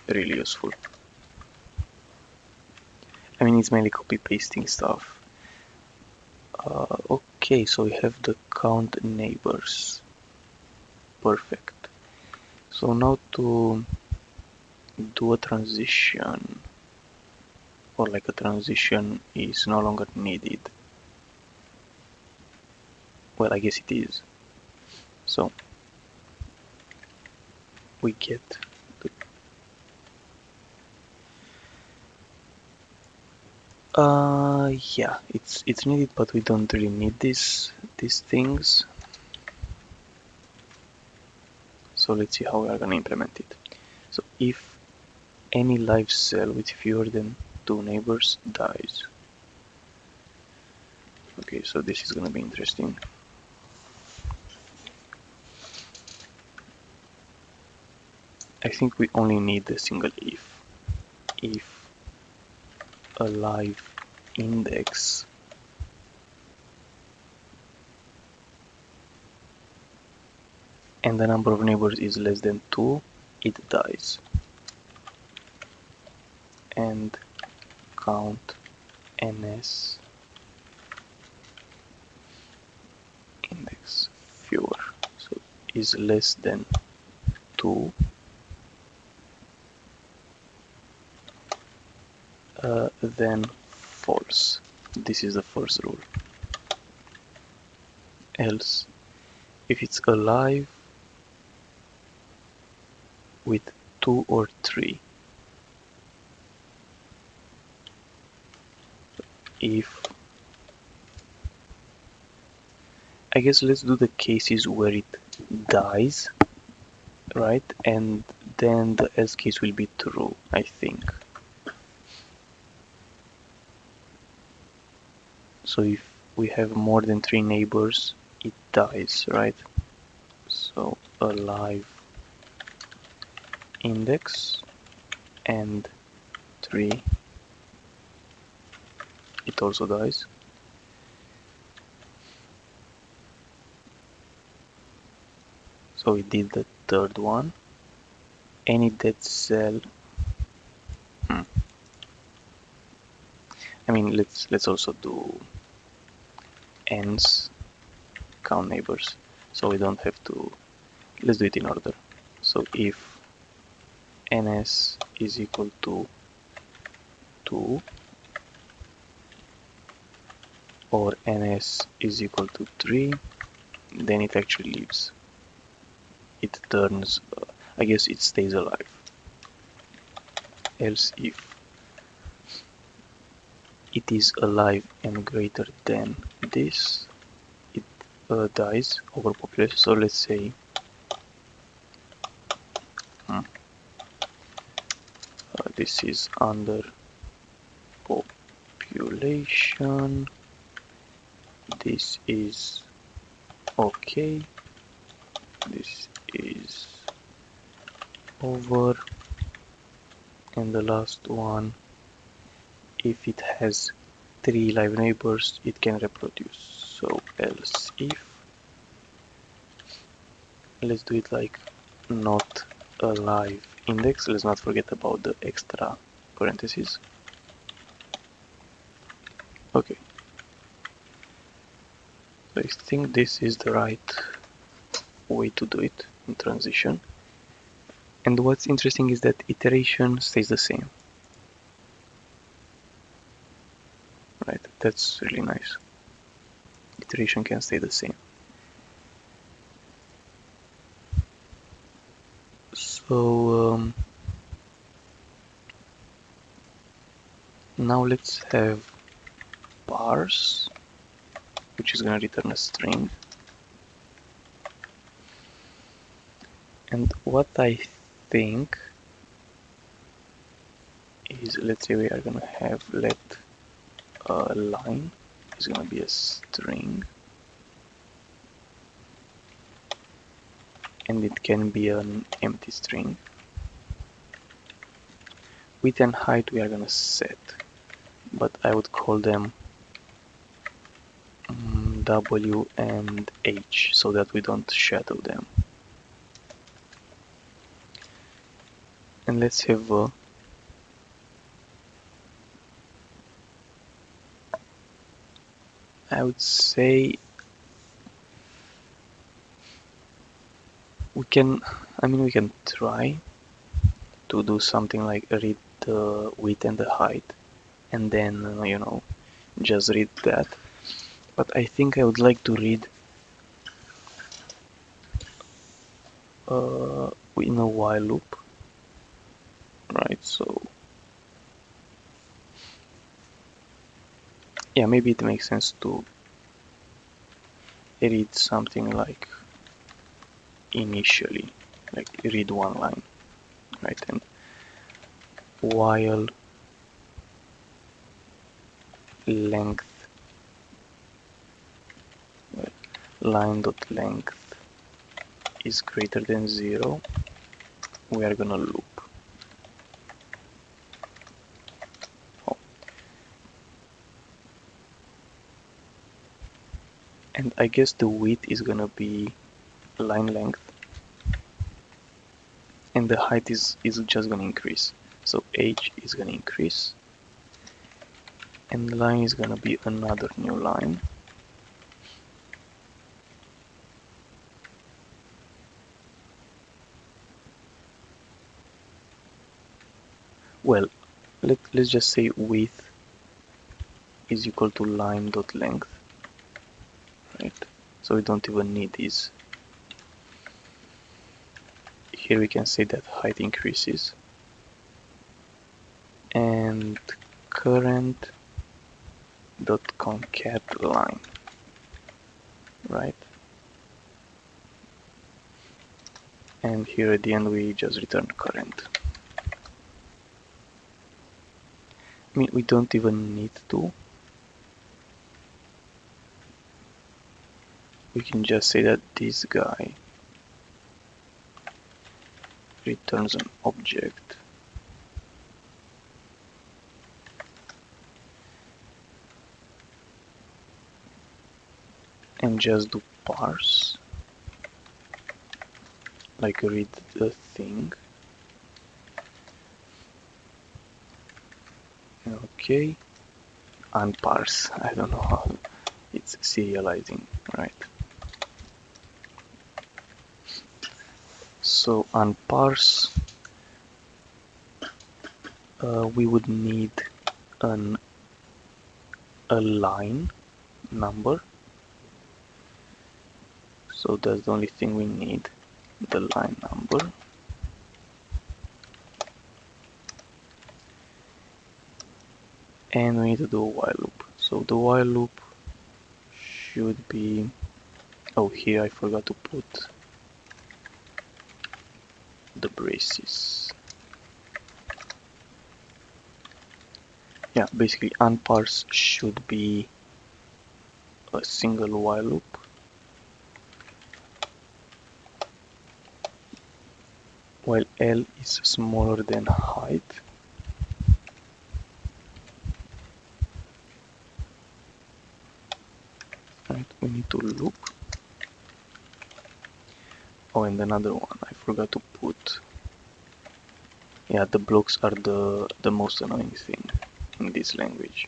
[SPEAKER 1] really useful. I mean, it's mainly copy pasting stuff. Okay, so we have the count neighbors. Perfect. So now to do a transition, or like a transition is no longer needed. Well, I guess it is. So we get the yeah, it's needed, but we don't really need these things. So let's see how we are gonna implement it. So if any live cell with fewer than 2 neighbors dies. Okay, so this is gonna be interesting. I think we only need a single if. If a live index and the number of neighbors is less than 2, it dies. And count ns index fewer, so is less than 2, then false. This is the first rule. Else, if it's alive with 2 or 3, if I guess let's do the cases where it dies, right? And then the else case will be true, I think. So if we have more than 3 neighbors, it dies, right? So alive index and 3, it also dies. So we did the third one. Any dead cell. I mean, let's also do ends count neighbors, so we don't have to. Let's do it in order. So if ns is equal to 2 or ns is equal to 3, then it actually leaves. It turns, I guess it stays alive. Else if it is alive and greater than this, it dies, overpopulation. So let's say this is under population, this is okay, this is over, and the last one, if it has 3 live neighbors, it can reproduce. So else if, let's do it like not a live index, let's not forget about the extra parentheses. Okay, so I think this is the right way to do it in transition. And what's interesting is that iteration stays the same. Right, that's really nice. Iteration can stay the same. So now let's have parse, which is going to return a string. And what I think is, let's say we are going to have let line is going to be a string, and it can be an empty string. Width and height we are going to set, but I would call them W and H so that we don't shadow them. And let's have I would say we can try to do something like read the width and the height and then just read that, but I think I would like to read in a while loop, right? So yeah, maybe it makes sense to read something like initially, like read one line, right? And while length, well, line dot length is greater than 0, we are gonna loop. Oh. And I guess the width is gonna be line length, and the height is just gonna increase. So h is gonna increase, and the line is gonna be another new line. Well, let's just say width is equal to line dot length, right? So we don't even need this. Here we can say that height increases, and current dot concat line, right? And here at the end we just return current. I mean, we don't even need to. We can just say that this guy returns an object and just do parse, like read the thing. Okay, unparse. I don't know how it's serializing, right? So unparse, we would need an a line number. So that's the only thing we need, the line number. And we need to do a while loop. So the while loop should be, oh, here I forgot to put the braces. Yeah, basically unparse should be a single while loop, while L is smaller than height. Right, we need to loop. Oh, and another one, I forgot to put. Yeah, the blocks are the most annoying thing in this language.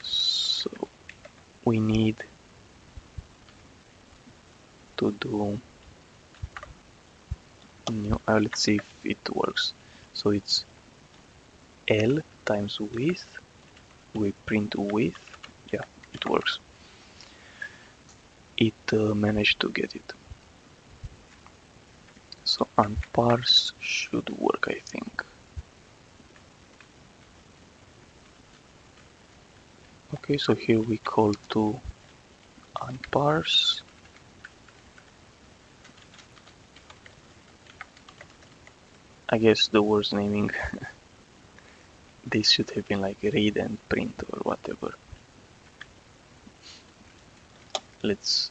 [SPEAKER 1] So we need to do new, let's see if it works. So it's L times width, we print width. Yeah, it works. It managed to get it. So unparse should work, I think. Okay, so here we call to unparse. I guess the words naming this should have been like read and print or whatever. Let's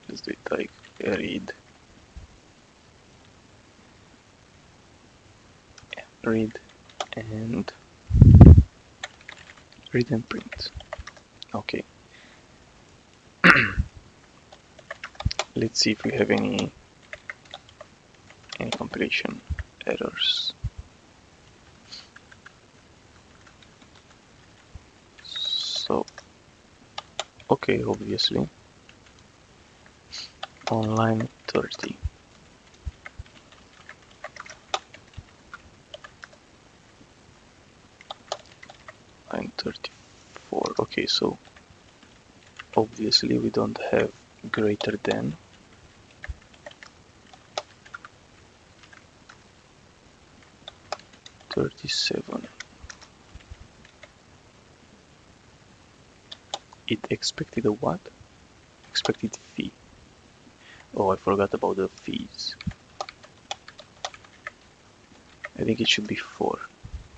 [SPEAKER 1] do it like read. Read and print. Okay. Let's see if we have any compilation errors. So okay, obviously on line 30. Line 34. Okay, so obviously we don't have greater than 37. It expected a what? Expected fee. Oh, I forgot about the fees. I think it should be 4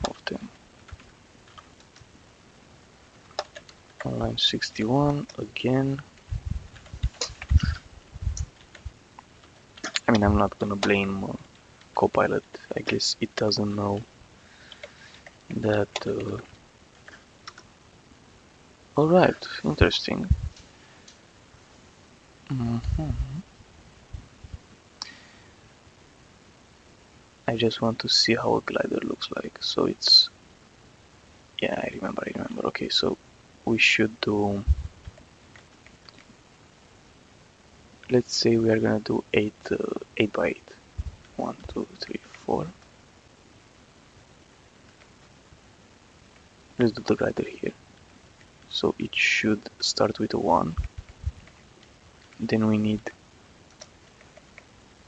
[SPEAKER 1] of them. On line 61 again. I mean, I'm not gonna blame Copilot. I guess it doesn't know that. Alright, interesting. Mhm. I just want to see how a glider looks like. So it's, yeah, I remember. Okay, so we should do, let's say we are gonna do 8 by 8. 1, 2, 3, 4. Let's do the glider here. So it should start with a 1. Then we need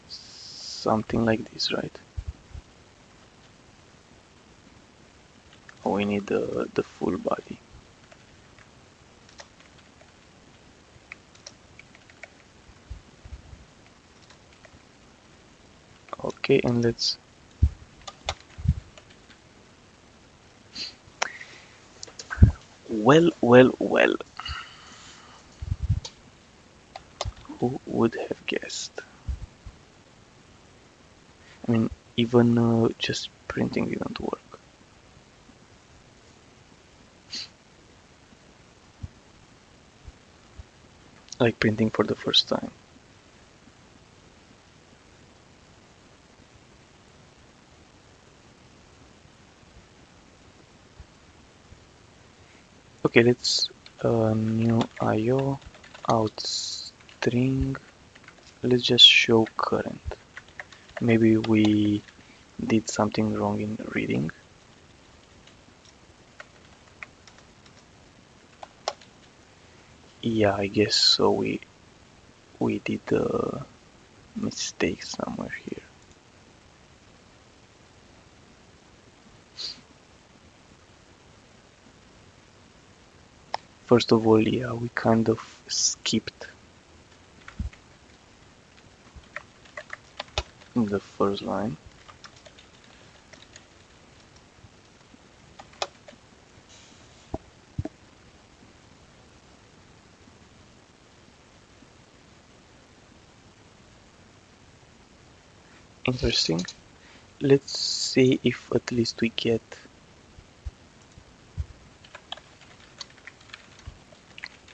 [SPEAKER 1] something like this, right? We need the full body. Okay, and let's, well, who would have guessed? I mean, even just printing didn't work. Like printing for the first time. Okay, let's new IO out string. Let's just show current. Maybe we did something wrong in reading. Yeah, I guess so. We did a mistake somewhere here. First of all, yeah, we kind of skipped the first line. Interesting. Let's see if at least we get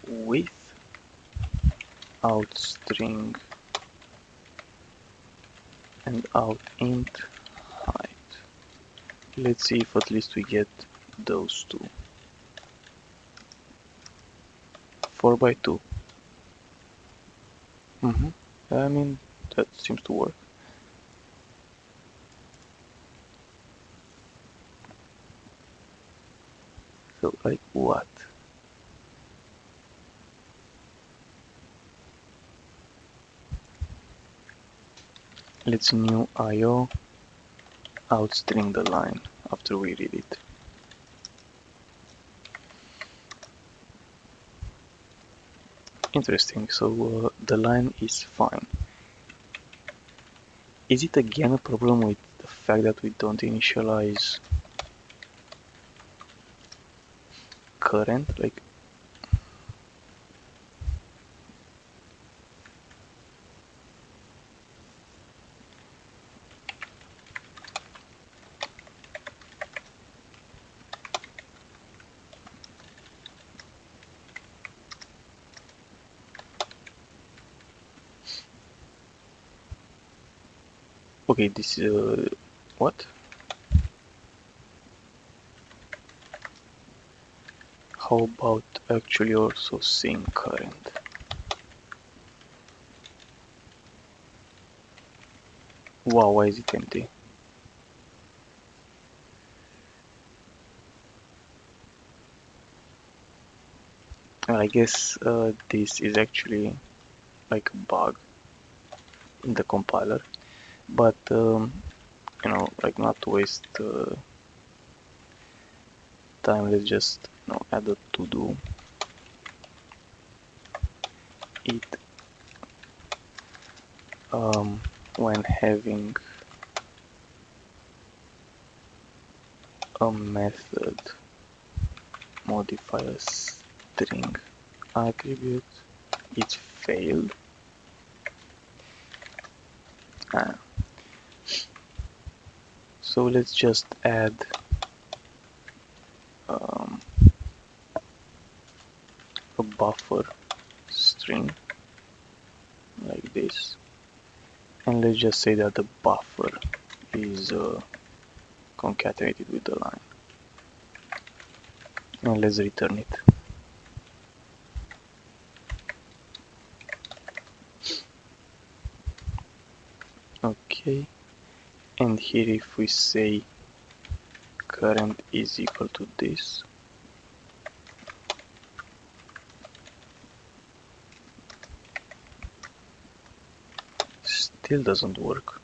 [SPEAKER 1] width out string and out int height. Let's see if at least we get those two. 4 by 2. I mean, that seems to work. So, like, what? Let's new IO outstring the line after we read it. Interesting, so the line is fine. Is it again a problem with the fact that we don't initialize current? Like, okay, this is what? How about actually also saying current? Wow, why is it empty? I guess this is actually like a bug in the compiler, but like not to waste time, let's just add a to do it when having a method modify a string attribute, it failed. Ah, so let's just add um, a buffer string like this, and let's just say that the buffer is concatenated with the line, and let's return it. Okay, and here if we say current is equal to this, still doesn't work.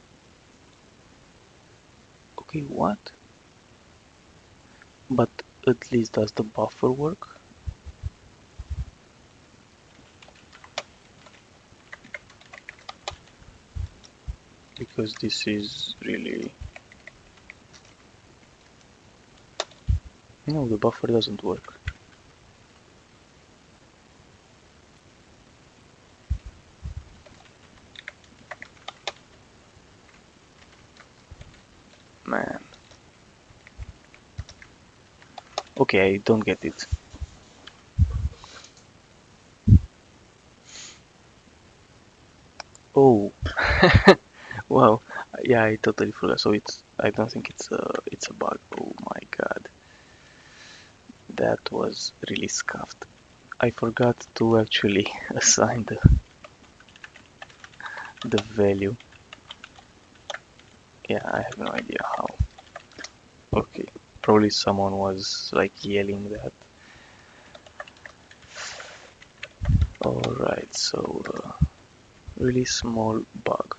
[SPEAKER 1] Okay, what? But at least does the buffer work? Because this is really... No, the buffer doesn't work. Man. Okay, I don't get it. Oh, wow. Yeah, I totally forgot. So I don't think it's a bug. Oh my god, that was really scuffed. I forgot to actually assign the value. Yeah, I have no idea how. Okay, probably someone was like yelling that. Alright, so really small bug.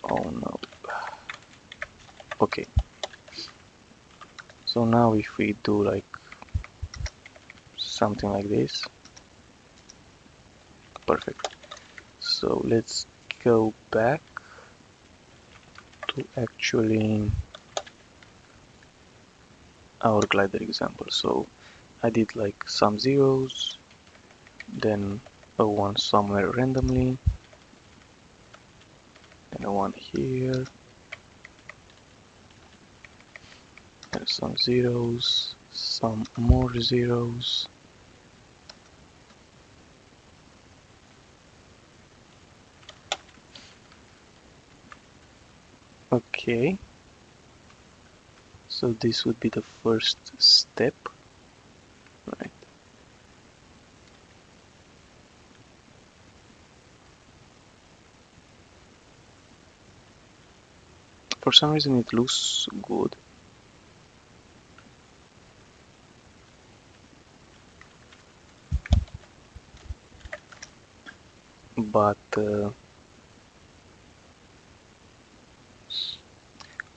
[SPEAKER 1] Oh no. Okay, so now if we do like something like this, perfect. So let's go back to actually our glider example. So I did like some zeros, then a one somewhere randomly, and a one here, and some zeros, some more zeros. Okay, so this would be the first step, right? For some reason it looks good. But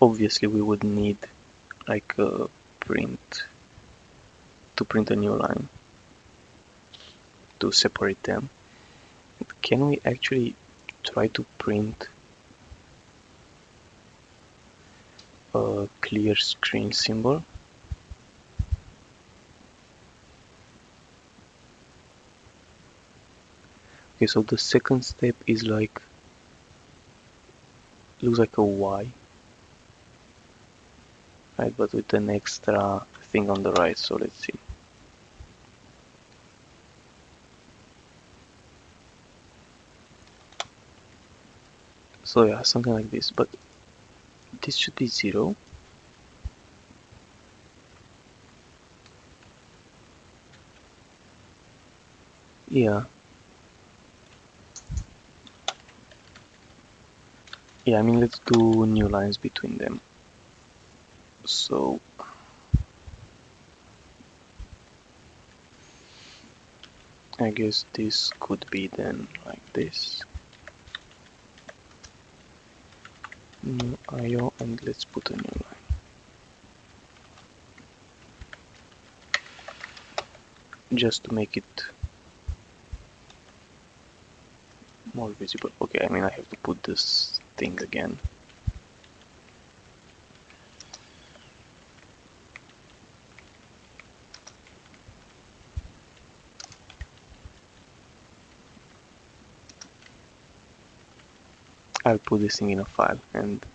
[SPEAKER 1] obviously we would need like a print to print a new line to separate them. Can we actually try to print a clear screen symbol? Okay, so the second step is like, looks like a Y, right? But with an extra thing on the right, so let's see. So yeah, something like this, but this should be 0. Yeah. Yeah, I mean, let's do new lines between them. So I guess this could be then like this. New IO, and let's put a new line. Just to make it more visible. Okay, I mean I have to put this thing again. I'll put this thing in a file and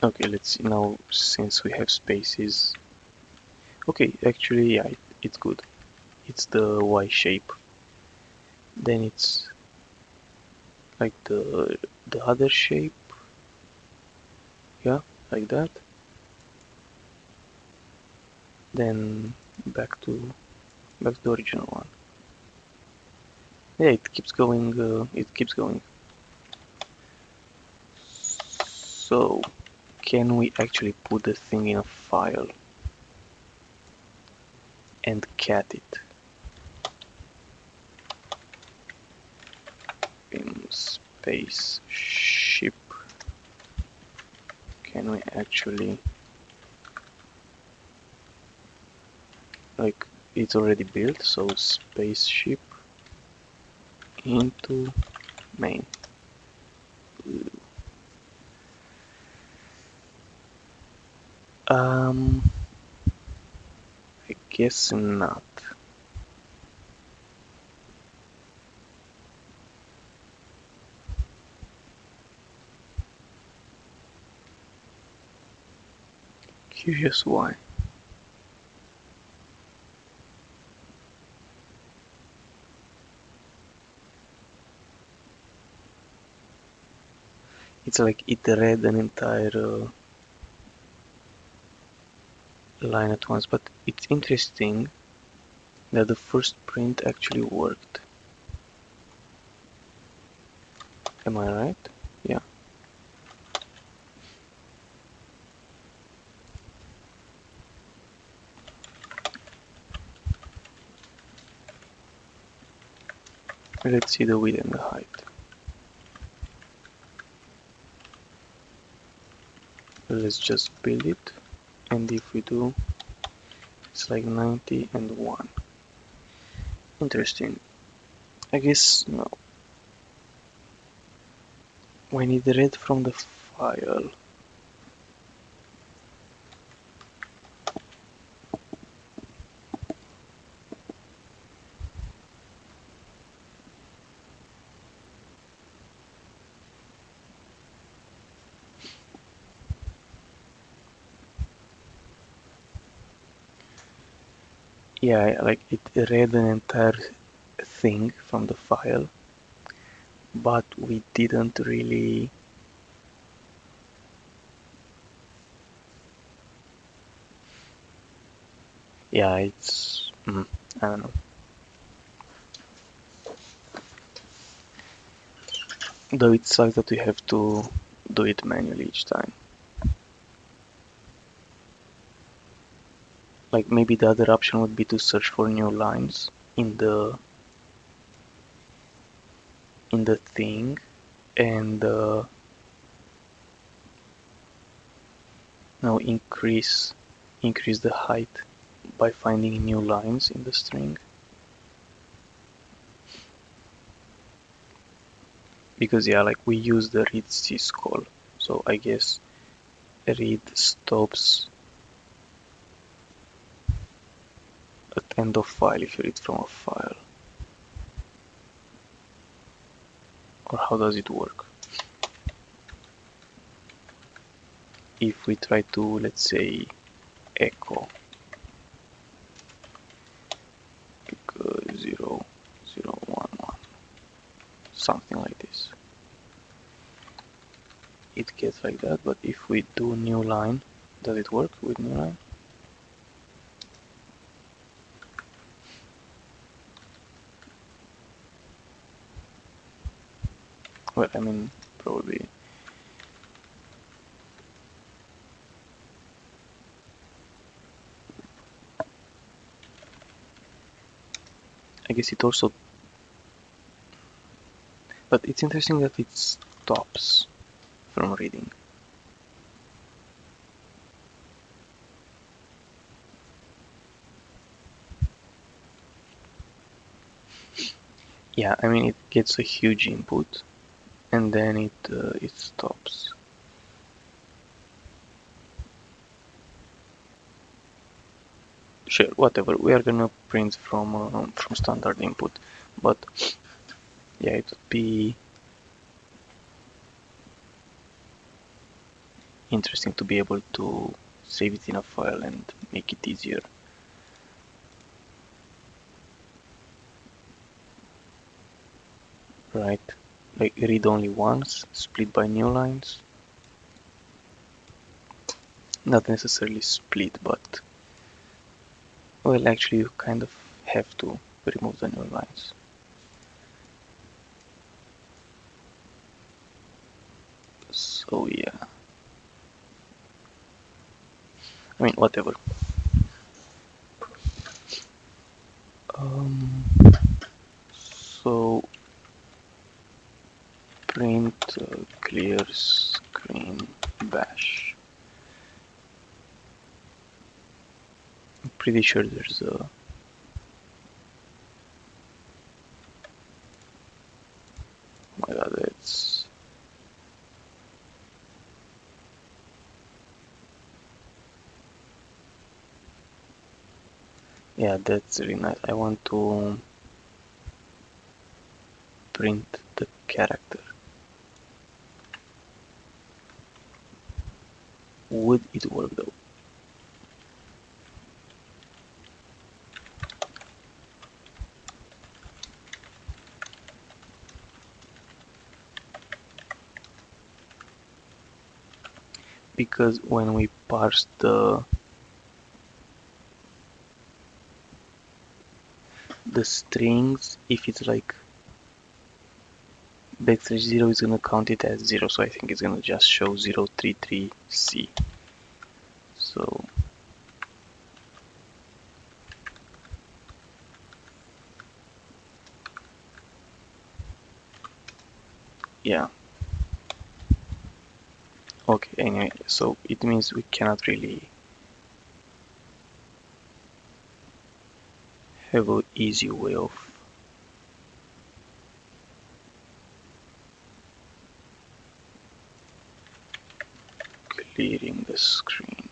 [SPEAKER 1] okay, let's see now since we have spaces. Okay, actually yeah, it's good. It's the Y shape. Then it's like the other shape. Yeah, like that. Then back to the original one. Yeah, it keeps going. It keeps going. So, can we actually put the thing in a file and cat it in spaceship? Can we actually, like, it's already built, so spaceship into main. Um, I guess not. Curious why. It's like it read an entire line at once, but it's interesting that the first print actually worked. Am I right? Yeah. Let's see the width and the height. Let's just build it, and if we do, it's like 90 and 1. Interesting. I guess no. When it read from the file, yeah, like it read an entire thing from the file, but we didn't really. Yeah, it's. I don't know. Though it sucks that we have to do it manually each time. Like maybe the other option would be to search for new lines in the thing and now increase the height by finding new lines in the string. Because yeah, like we use the read syscall, so I guess read stops at end of file if you read from a file. Or how does it work? If we try to, let's say, echo 0, 0, 1, 1, something like this, it gets like that. But if we do new line, does it work with new line? Well, I mean, probably. I guess it also, but it's interesting that it stops from reading. Yeah, I mean it gets a huge input and then it stops. Sure, whatever. We are gonna print from standard input, but yeah, it would be interesting to be able to save it in a file and make it easier. Right? Like read only once, split by new lines. Not necessarily split, but well, actually, you kind of have to remove the new lines. So yeah, I mean whatever. Um, so print clear screen bash. I'm pretty sure there's a. Oh my god, it's. Yeah, that's really nice. I want to print the character. Would it work though? Because when we parse the strings, if it's like backslash 0 is gonna count it as 0, so I think it's gonna just show 033C. So yeah. Okay, anyway, so it means we cannot really have an easy way of clearing the screen.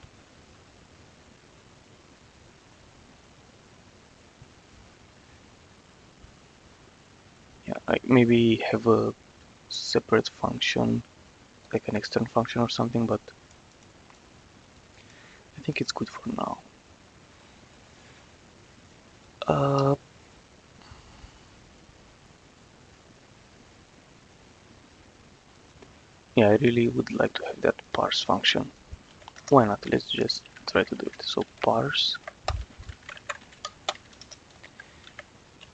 [SPEAKER 1] Yeah, like maybe have a separate function, like an external function or something, but I think it's good for now. Uh, yeah, I really would like to have that parse function. Why not? Let's just try to do it. So parse,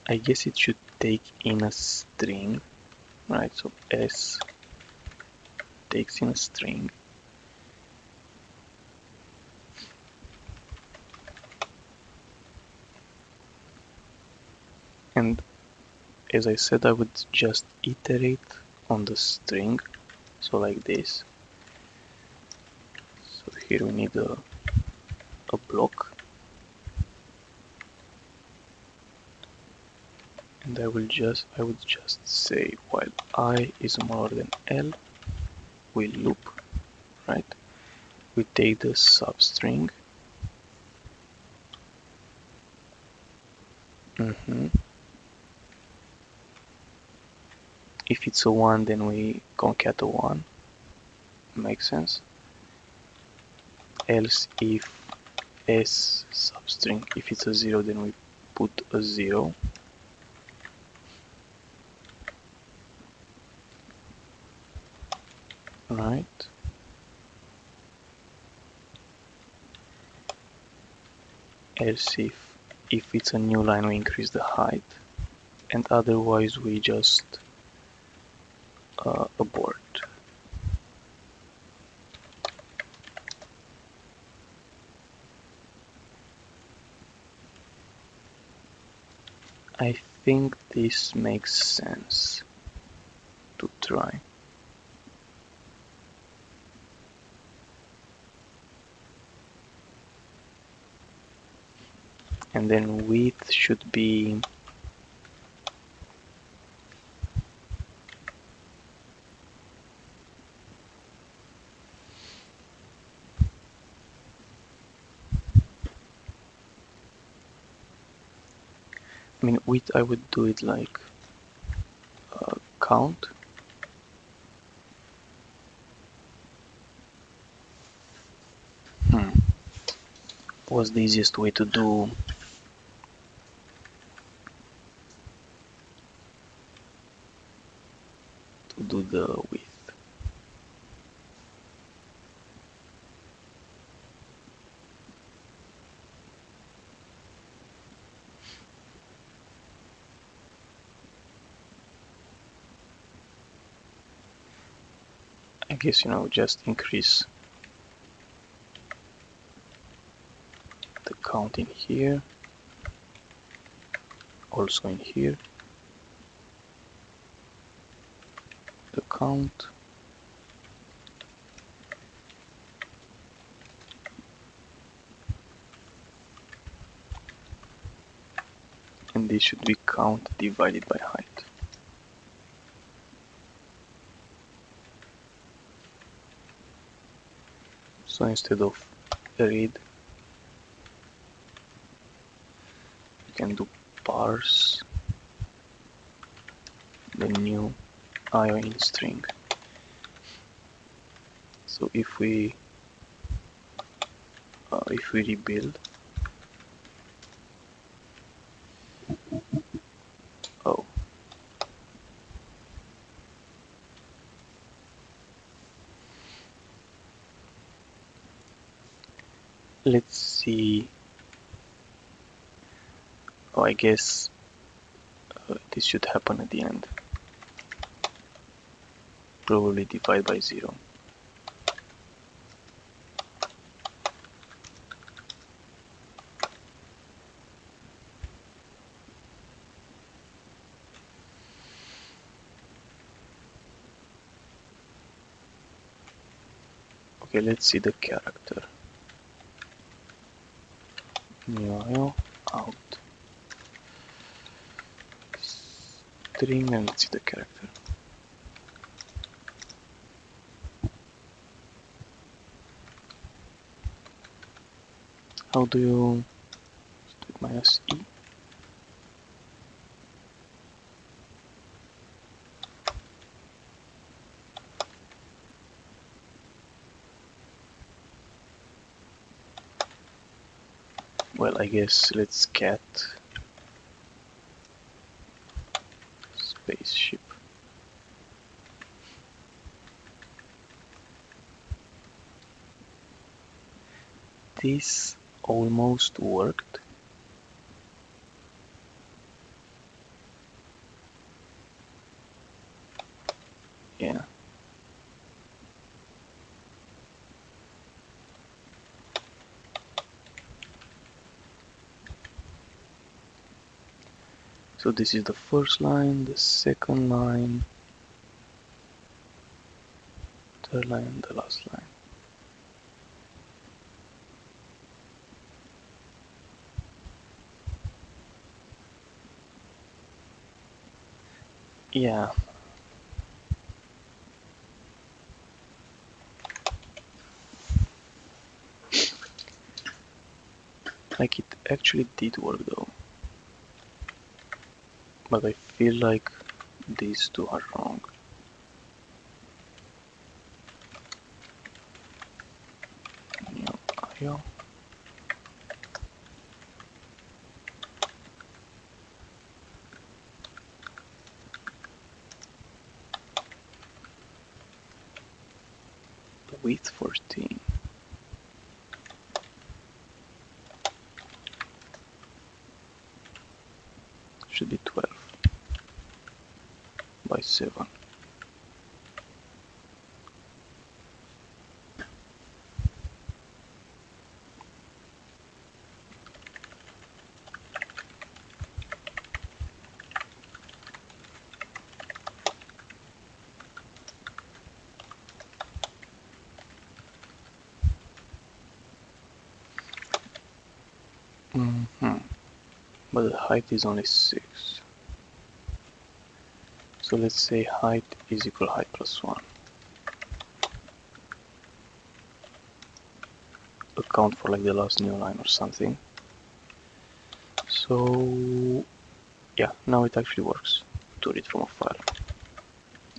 [SPEAKER 1] I guess it should take in a string, right? So s takes in a string. And as I said, I would just iterate on the string. So like this. So here we need a block. And I would just say while I is smaller than L, we loop, right? We take the substring. If it's a 1, then we concat a 1. Makes sense. Else if s substring, if it's a 0, then we put a 0. Right? Else if it's a new line, we increase the height. And otherwise we just abort. I think this makes sense to try. And then width should be width I would do it like count. What's the easiest way to do the width? I guess just increase the count in here, also in here, the count, and this should be count divided by height. So instead of read, we can do parse the new IO in string. So if we rebuild, oh, let's see. Oh, I guess this should happen at the end. Probably divide by 0. Okay, let's see the character. New IO out string, and let's see the character. How do you minus E? Well, I guess let's cat spaceship. This almost worked. Yeah. So this is the first line, the second line, third line, and the last line. Yeah. Like it actually did work though. But I feel like these two are wrong. New IO. Width 14. Should be 12 by 7. Hmm. But the height is only 6. So let's say height is equal height plus 1. Account for like the last new line or something. So yeah, now it actually works to read from a file.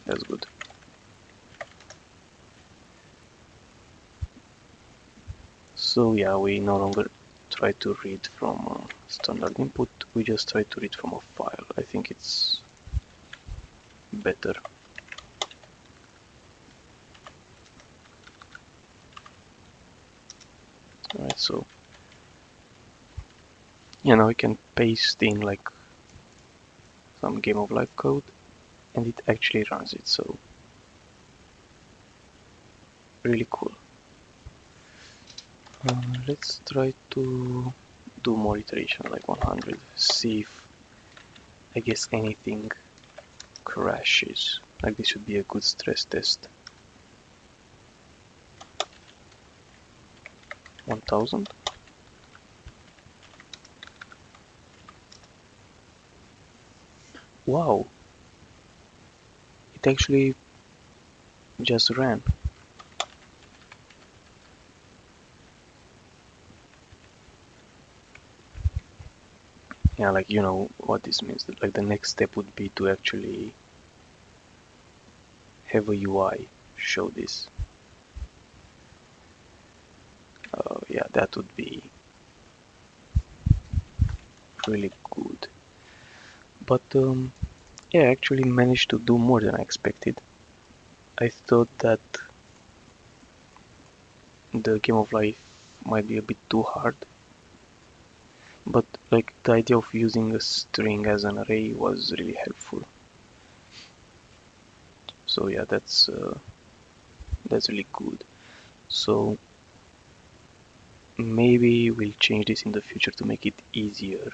[SPEAKER 1] That's good. So yeah, we no longer try to read from standard input, we just try to read from a file. I think it's better. Alright, so yeah, now we can paste in like some game of life code and it actually runs it, so really cool. Let's try to do more iteration, like 100, see if I guess anything crashes. Like this should be a good stress test. 1000. Wow, it actually just ran. Yeah, like you know what this means. Like the next step would be to actually have a UI show this. Yeah, that would be really good. But yeah, I actually managed to do more than I expected. I thought that the game of life might be a bit too hard, but like the idea of using a string as an array was really helpful. So yeah, that's really good. So maybe we'll change this in the future to make it easier.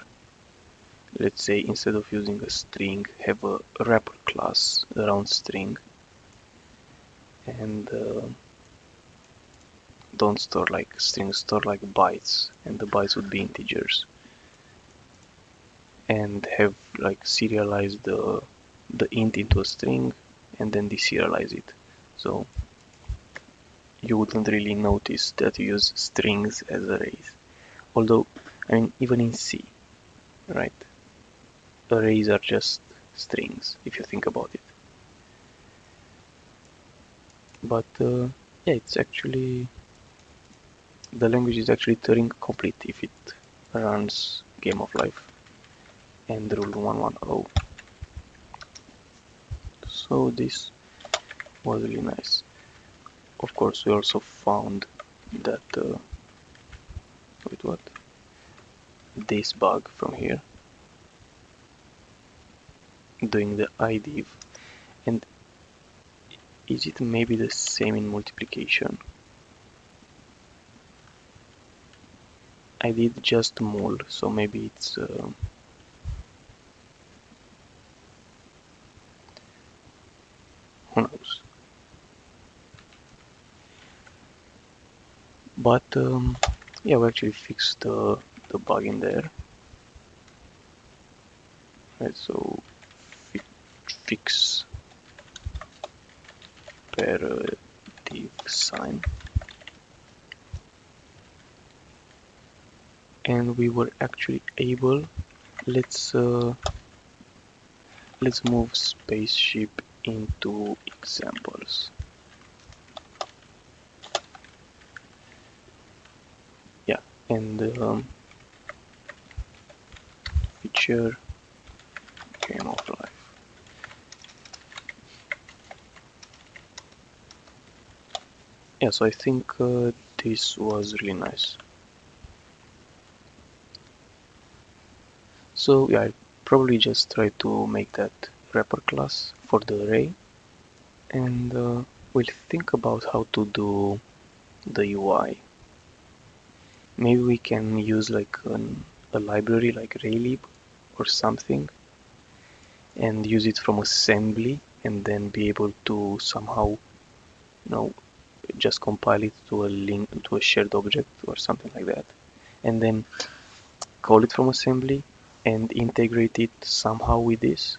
[SPEAKER 1] Let's say instead of using a string, have a wrapper class around string, and don't store like strings, store like bytes, and the bytes would be integers, and have like serialize the int into a string, and then deserialize it. So you wouldn't really notice that you use strings as arrays. Although, I mean, even in C, right? Arrays are just strings if you think about it. But yeah, it's actually the language is actually Turing complete if it runs Game of Life and Rule 110. So this was really nice. Of course, we also found that wait, what? This bug from here doing the IDIV, and is it maybe the same in multiplication? I did just mul, so maybe it's who knows. But yeah, we actually fixed the bug in there. Right, so fix per div sign, and we were actually able. Let's uh, let's move spaceship into examples. Yeah, and feature game of life. Yeah, so I think this was really nice. So yeah, I probably just try to make that wrapper class for the array, and we'll think about how to do the UI. Maybe we can use like a library like raylib or something, and use it from assembly, and then be able to somehow, just compile it to a link to a shared object or something like that, and then call it from assembly and integrate it somehow with this.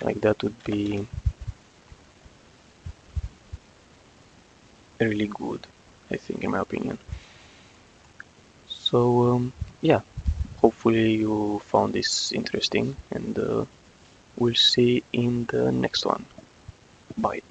[SPEAKER 1] Like that would be really good, I think, in my opinion. So yeah, hopefully you found this interesting, and we'll see in the next one. Bye.